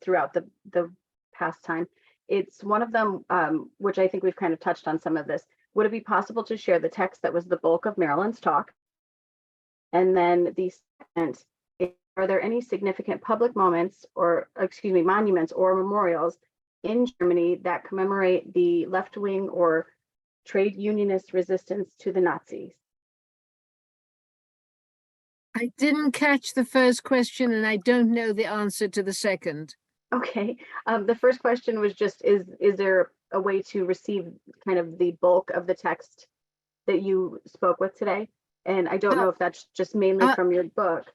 throughout the past time. It's one of them, which I think we've kind of touched on some of this. Would it be possible to share the text that was the bulk of Merilyn's talk? And then the second, are there any significant public moments or, excuse me, monuments or memorials in Germany that commemorate the left-wing or trade unionist resistance to the Nazis? I didn't catch the first question and I don't know the answer to the second. Okay, the first question was just, is there a way to receive kind of the bulk of the text that you spoke with today? And I don't know if that's just mainly from your book.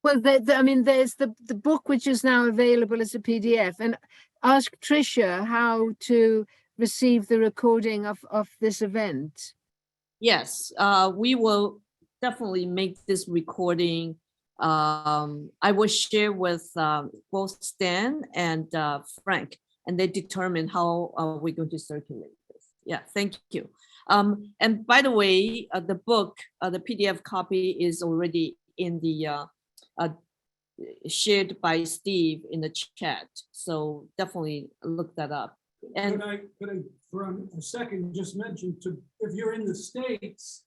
Well, I mean, there's the book, which is now available as a PDF, and ask Tricia how to receive the recording of this event. Yes, we will definitely make this recording. I will share with both Stan and Frank, and they determine how we're going to circulate this. Yeah, thank you. And by the way, the book, the PDF copy is already in the shared by Steve in the chat. So definitely look that up. And could I for a second just mention if you're in the States,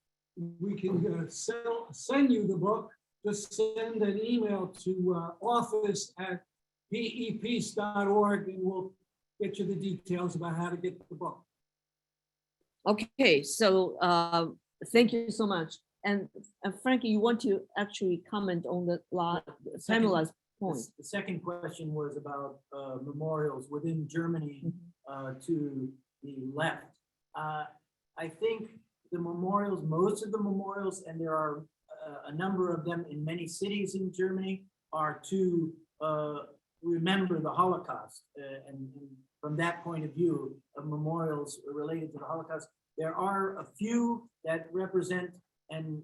we can send you the book. Just send an email to office@pepeace.org and we'll get you the details about how to get the book. okay, so thank you so much. And Frankie, you want to actually comment on the Pamela's point? The second question was about memorials within Germany to the left. I think the memorials, most of the memorials, and there are a number of them in many cities in Germany, are to remember the Holocaust. And from that point of view, of memorials related to the Holocaust, there are a few that represent and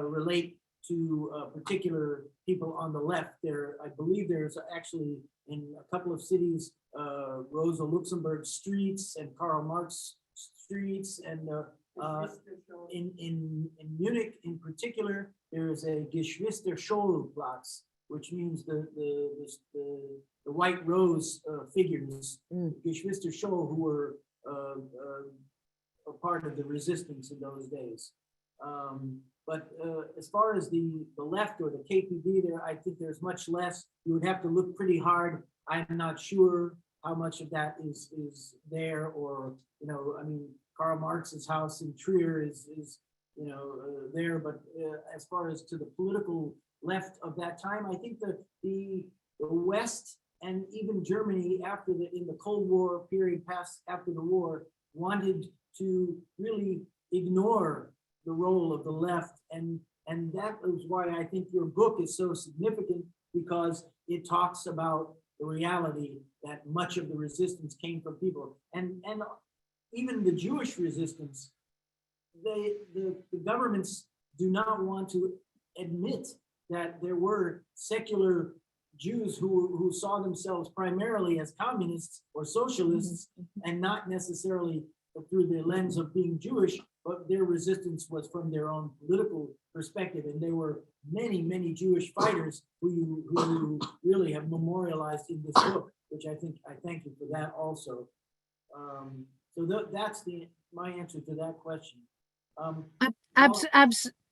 relate to particular people on the left. I believe there's actually in a couple of cities, Rosa Luxemburg streets and Karl Marx streets, and in Munich in particular, there is a Geschwister-Scholl-Platz, which means the white rose figures, Geschwister-Scholl, who were a part of the resistance in those days. But as far as the left or the KPD there, I think there's much less. You would have to look pretty hard. I'm not sure how much of that is there, or, you know, I mean, Karl Marx's house in Trier is there, but as far as to the political left of that time, I think that the West and even Germany in the Cold War period after the war wanted to really ignore the role of the left, and that is why I think your book is so significant, because it talks about the reality that much of the resistance came from people, and even the Jewish resistance. The governments do not want to admit that there were secular Jews who saw themselves primarily as communists or socialists, and not necessarily through the lens of being Jewish, but their resistance was from their own political perspective. And there were many, many Jewish fighters who you really have memorialized in this book, which I thank you for that also. So that's my answer to that question.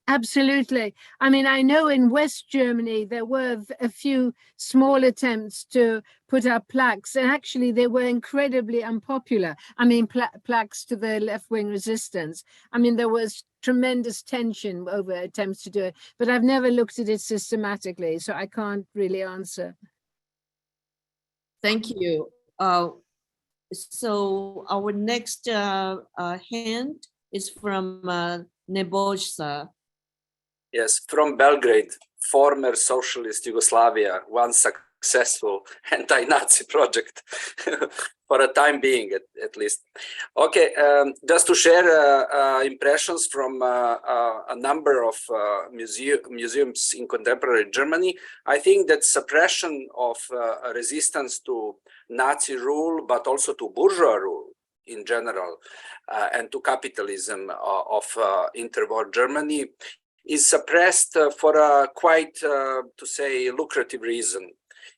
Absolutely. I mean, I know in West Germany, there were a few small attempts to put up plaques, and actually they were incredibly unpopular. I mean, plaques to the left-wing resistance. I mean, there was tremendous tension over attempts to do it, but I've never looked at it systematically, so I can't really answer. Thank you. So our next hand is from Nebojsa. Yes, from Belgrade, former socialist Yugoslavia, one successful anti-Nazi project. for a time being, at least. Okay, just to share impressions from a number of museums in contemporary Germany, I think that suppression of resistance to Nazi rule, but also to bourgeois rule in general, and to capitalism of interwar Germany is suppressed for a quite, to say, lucrative reason.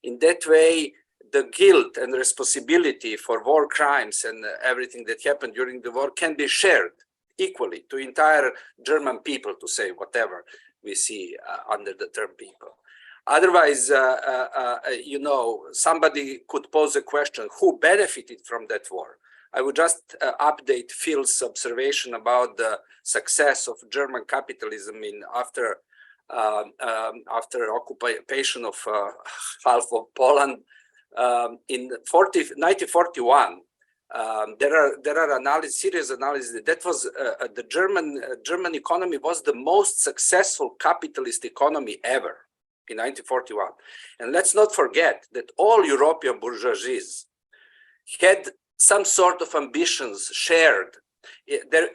In that way, the guilt and responsibility for war crimes and everything that happened during the war can be shared equally to entire German people, to say whatever we see under the term people. Otherwise, you know, somebody could pose a question, who benefited from that war? I would just update Phil's observation about the success of German capitalism in after occupation of half of Poland. In 1941, there are serious analysis that was the German economy was the most successful capitalist economy ever in 1941. And let's not forget that all European bourgeoisies had some sort of ambitions shared.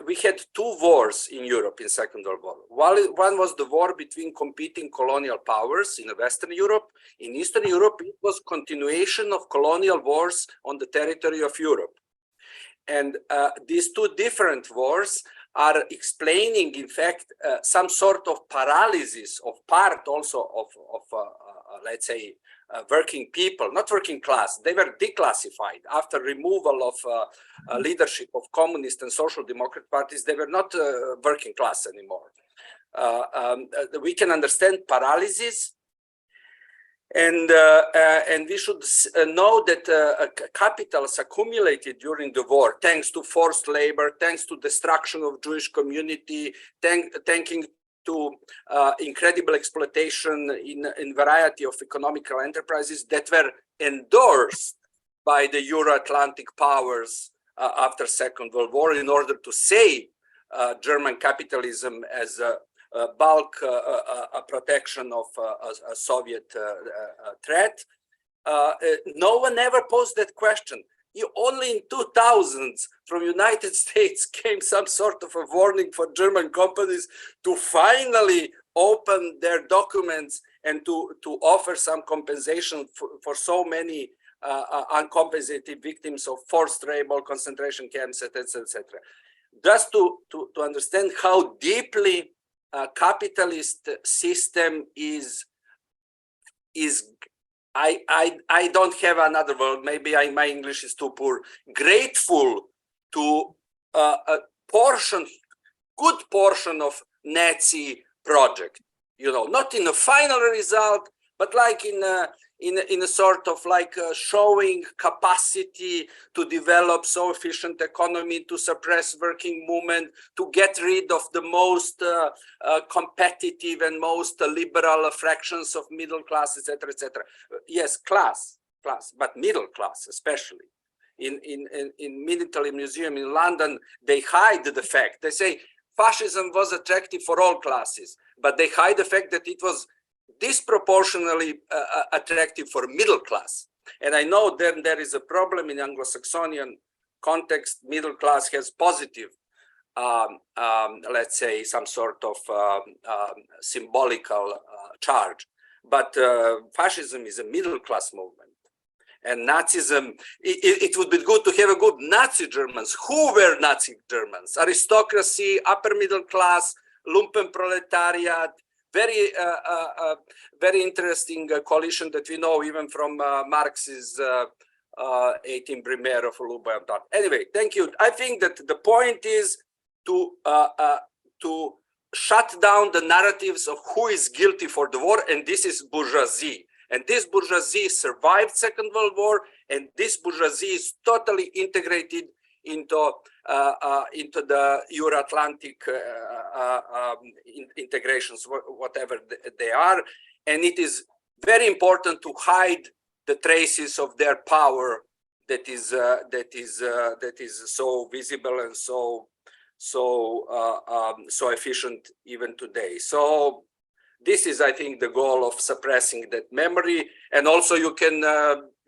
We had two wars in Europe in Second World War. One was the war between competing colonial powers in Western Europe. In Eastern Europe, it was continuation of colonial wars on the territory of Europe. And these two different wars are explaining, in fact, some sort of paralysis of part also of let's say, working people, not working class. They were declassified after removal of leadership of communist and social democrat parties. They were not working class anymore. We can understand paralysis, and we should know that capitals accumulated during the war, thanks to forced labor, thanks to destruction of Jewish community, thanking to incredible exploitation in variety of economical enterprises that were endorsed by the Euro-Atlantic powers after Second World War in order to save German capitalism as a bulk protection of a Soviet threat. No one ever posed that question. Only in 2000s from United States came some sort of a warning for German companies to finally open their documents and to offer some compensation for so many uncompensated victims of forced labor, concentration camps, etc., etc. Just to understand how deeply capitalist system is I don't have another word, maybe my English is too poor, grateful to a good portion of Nazi project, you know, not in a final result, but like in a sort of like showing capacity to develop so efficient economy, to suppress working movement, to get rid of the most competitive and most liberal fractions of middle class, etc., etc. Yes, class, but middle class especially. In Military Museum in London, they hide the fact. They say fascism was attractive for all classes, but they hide the fact that it was disproportionately attractive for middle class. And I know then there is a problem in Anglo-Saxonian context. Middle class has positive, let's say, some sort of symbolical charge. But fascism is a middle class movement. And Nazism, it would be good to have a good Nazi Germans. Who were Nazi Germans? Aristocracy, upper middle class, lumpen proletariat, very interesting coalition that we know even from Marx's 18 Brumaire of Luba. Anyway, thank you. I think that the point is to shut down the narratives of who is guilty for the war, and this is bourgeoisie. And this bourgeoisie survived Second World War, and this bourgeoisie is totally integrated into the Euro-Atlantic integrations, whatever they are, and it is very important to hide the traces of their power that is so visible and so efficient even today. So this is, I think, the goal of suppressing that memory, and also you can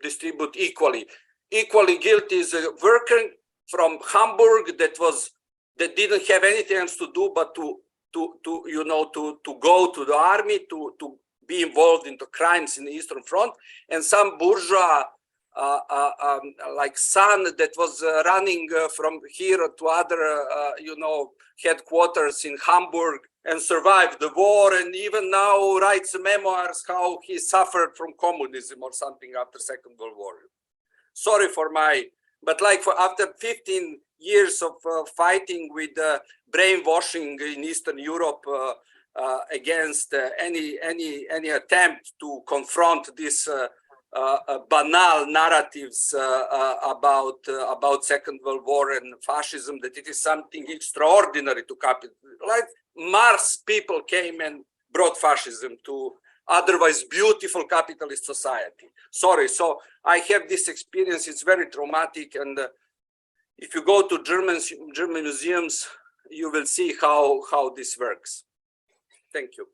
distribute equally. equally guilty is a worker from Hamburg that didn't have anything else to do but to go to the army to be involved into crimes in the Eastern Front, and some bourgeois like son that was running from here to other headquarters in Hamburg and survived the war, and even now writes memoirs how he suffered from communism or something after Second World War. Sorry for but like after 15 years of fighting with brainwashing in Eastern Europe against any attempt to confront these banal narratives about Second World War and fascism, that it is something extraordinary to capital. Like Mars people came and brought fascism to otherwise beautiful capitalist society. Sorry, so I have this experience. It's very traumatic, and if you go to German museums, you will see how this works. Thank you.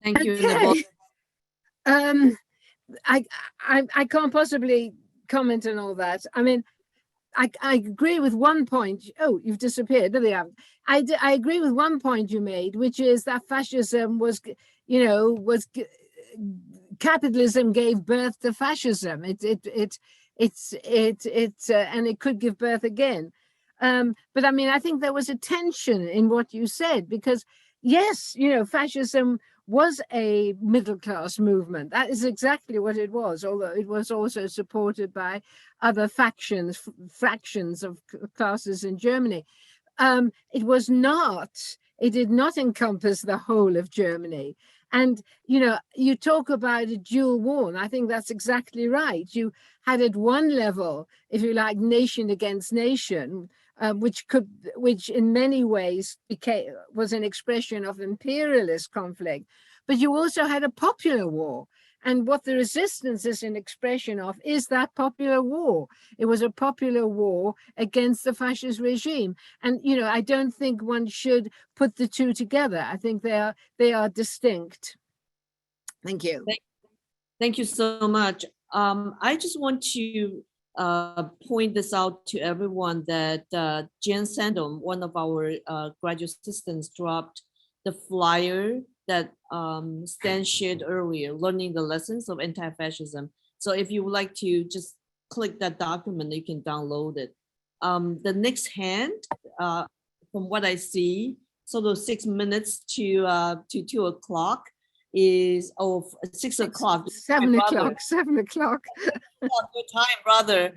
Thank you. Okay. I can't possibly comment on all that. I mean, I agree with one point. Oh, you've disappeared. There we are. I agree with one point you made, which is that fascism was capitalism gave birth to fascism. And it could give birth again. But I mean, I think there was a tension in what you said, because yes, fascism was a middle-class movement. That is exactly what it was, although it was also supported by other fractions of classes in Germany. It did not encompass the whole of Germany. And, you talk about a dual war, and I think that's exactly right. You had at one level, if you like, nation against nation, which in many ways was an expression of imperialist conflict, but you also had a popular war. And what the resistance is an expression of is that popular war. It was a popular war against the fascist regime. And, I don't think one should put the two together. I think they are distinct. Thank you. Thank you so much. I just want to point this out to everyone that Jen Sandom, one of our graduate assistants, dropped the flyer that Stan shared earlier, Learning the Lessons of Anti-Fascism. So if you would like to just click that document, you can download it. The next hand, from what I see, so those 6 minutes to 2 o'clock is 6 o'clock. 7 o'clock. 7 o'clock. Your time, brother.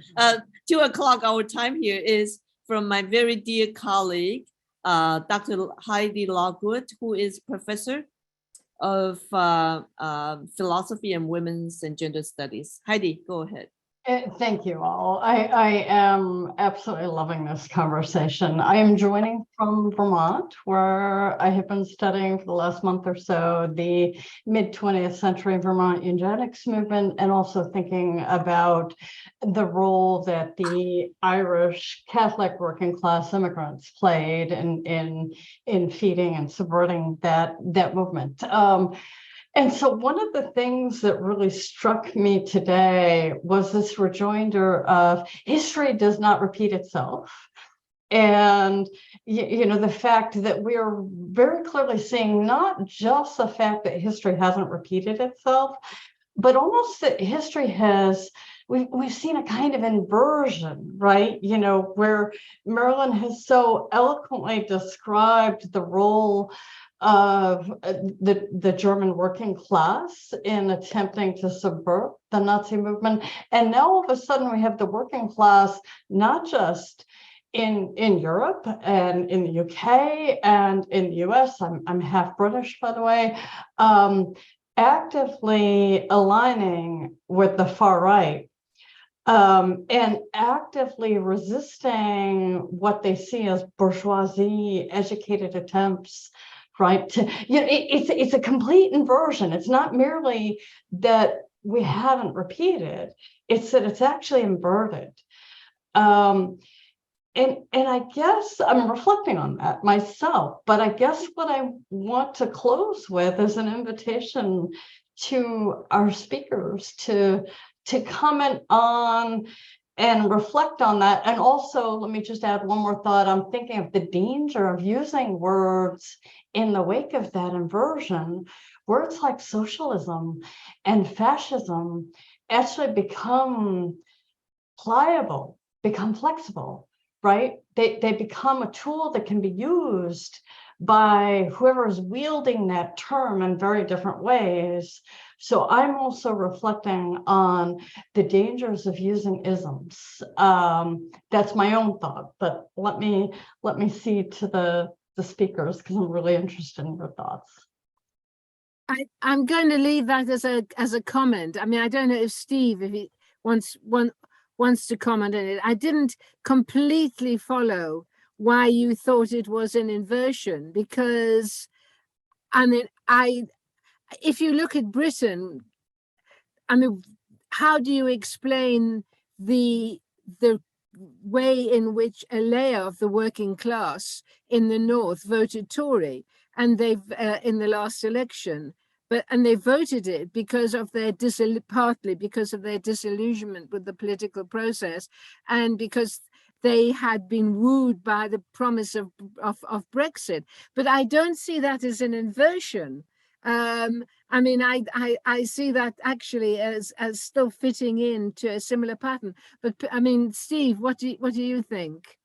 2 o'clock. Our time here is from my very dear colleague, Dr. Heidi Lockwood, who is professor of philosophy and women's and gender studies. Heidi, go ahead. Thank you all. I am absolutely loving this conversation. I am joining from Vermont, where I have been studying for the last month or so the mid-20th century Vermont eugenics movement, and also thinking about the role that the Irish Catholic working class immigrants played in feeding and subverting that movement. And so one of the things that really struck me today was this rejoinder of history does not repeat itself. And, the fact that we are very clearly seeing not just the fact that history hasn't repeated itself, but almost that history we've seen a kind of inversion, right? Where Merilyn has so eloquently described the role of the German working class in attempting to subvert the Nazi movement. And now all of a sudden we have the working class, not just in Europe and in the UK and in the US, I'm half British, by the way, actively aligning with the far right. And actively resisting what they see as bourgeoisie educated attempts, right? It's a complete inversion. It's not merely that we haven't repeated, it's that it's actually inverted. And I guess I'm reflecting on that myself, but I guess what I want to close with is an invitation to our speakers to comment on and reflect on that. And also, let me just add one more thought. I'm thinking of the danger of using words in the wake of that inversion. Words like socialism and fascism actually become pliable, become flexible, right? They become a tool that can be used by whoever is wielding that term in very different ways. So I'm also reflecting on the dangers of using isms. That's my own thought, but let me cede to the speakers because I'm really interested in your thoughts. I'm going to leave that as a comment. I mean, I don't know if Steve, if he wants to comment on it. I didn't completely follow why you thought it was an inversion, because I mean, if you look at Britain, I mean, how do you explain the way in which a layer of the working class in the north voted Tory, and they've in the last election, and they voted it because of their partly because of their disillusionment with the political process, and because they had been wooed by the promise of Brexit. But I don't see that as an inversion. I mean, I see that actually as still fitting into a similar pattern. But I mean, Steve, what do you think?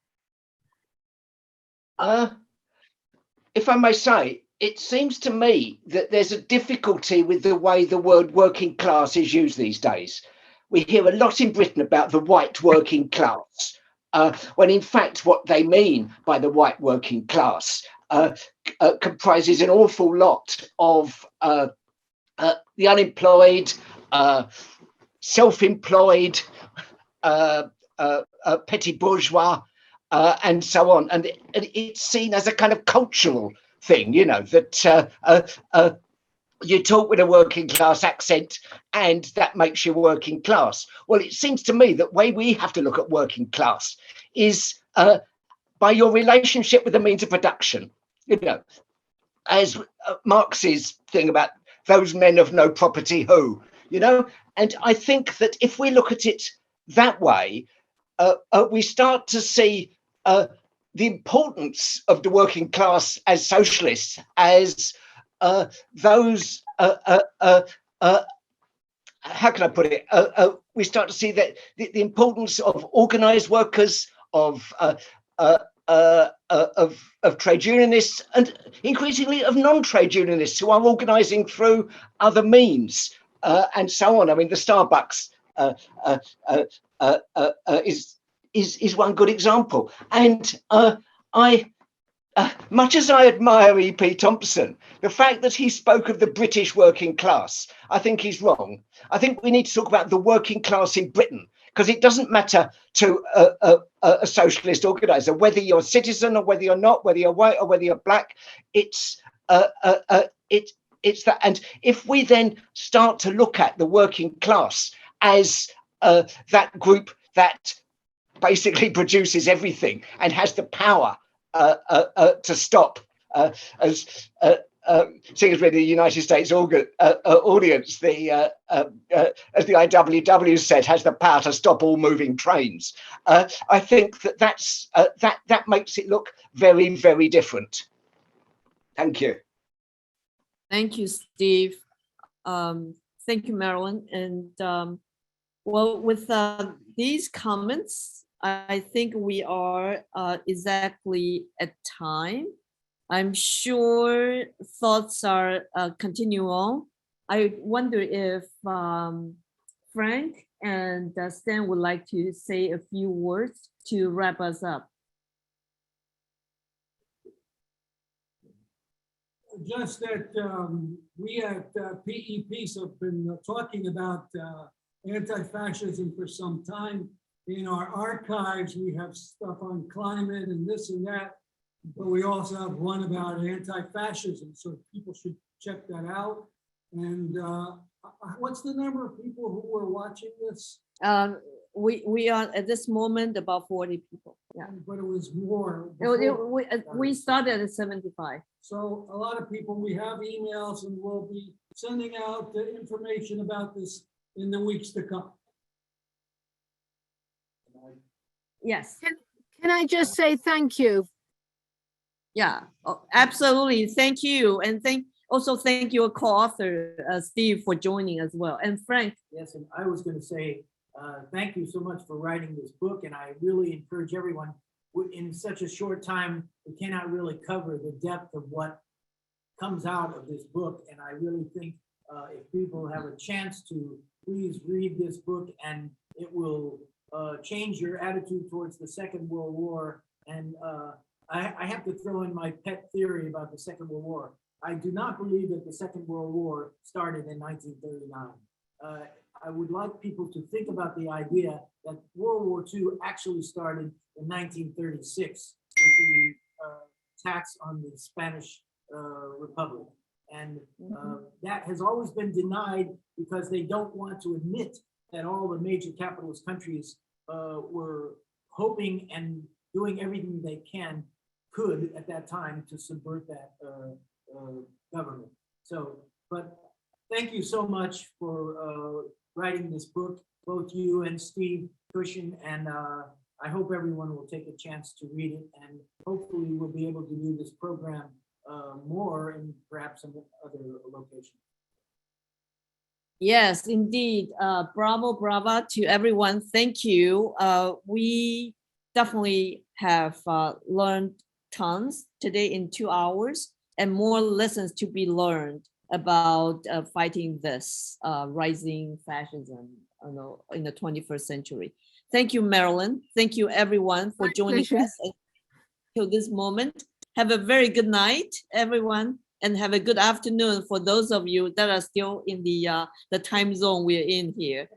If I may say, it seems to me that there's a difficulty with the way the word working class is used these days. We hear a lot in Britain about the white working class, when in fact what they mean by the white working class comprises an awful lot of the unemployed, self-employed, petty bourgeois, and so on. And it's seen as a kind of cultural thing, you know, that you talk with a working class accent and that makes you working class. Well, it seems to me that the way we have to look at working class is by your relationship with the means of production, you know, as Marx's thing about those men of no property who, you know. And I think that if we look at it that way, we start to see the importance of the working class as socialists, as those, how can I put it? We start to see that the importance of organized workers, of trade unionists, and increasingly of non-trade unionists who are organizing through other means, and so on. I mean, the Starbucks is one good example. And much as I admire E.P. Thompson, the fact that he spoke of the British working class, I think he's wrong. I think we need to talk about the working class in Britain, because it doesn't matter to a socialist organizer whether you're a citizen or whether you're not, whether you're white or whether you're black. It's that. And if we then start to look at the working class as that group that basically produces everything and has the power to stop, as seeing as we're the United States audience, as the IWW said, has the power to stop all moving trains. I think that makes it look very, very different. Thank you. Thank you, Steve. Thank you, Merilyn. And well, with these comments, I think we are exactly at time. I'm sure thoughts are continue on. I wonder if Frank and Stan would like to say a few words to wrap us up. Just that we at PEPs have been talking about anti-fascism for some time. In our archives, we have stuff on climate and this and that, but we also have one about anti-fascism, so people should check that out. And what's the number of people who are watching this? We are at this moment about 40 people. Yeah, but it was more. We started at 75. So a lot of people, we have emails, and we'll be sending out the information about this in the weeks to come. Yes. Can I just say thank you? Yeah, oh, absolutely. Thank you. And also thank your co-author, Steve, for joining as well. And Frank. Yes, and I was going to say, thank you so much for writing this book. And I really encourage everyone, in such a short time, we cannot really cover the depth of what comes out of this book. And I really think if people have a chance to, please read this book, and it will change your attitude towards the Second World War. And I have to throw in my pet theory about the Second World War. I do not believe that the Second World War started in 1939. I would like people to think about the idea that World War II actually started in 1936 with the attacks on the Spanish Republic. And that has always been denied because they don't want to admit that all the major capitalist countries were hoping and doing everything they could at that time to subvert that government. So, but thank you so much for writing this book, both you and Steve Cushion, and I hope everyone will take a chance to read it, and hopefully we'll be able to do this program more in perhaps some other locations. Yes, indeed. Bravo to everyone. Thank you. We definitely have learned tons today in 2 hours, and more lessons to be learned about fighting this rising fascism in the 21st century. Thank you, Merilyn. Thank you, everyone, for joining us until this moment. Have a very good night, everyone, and have a good afternoon for those of you that are still in the time zone we're in here.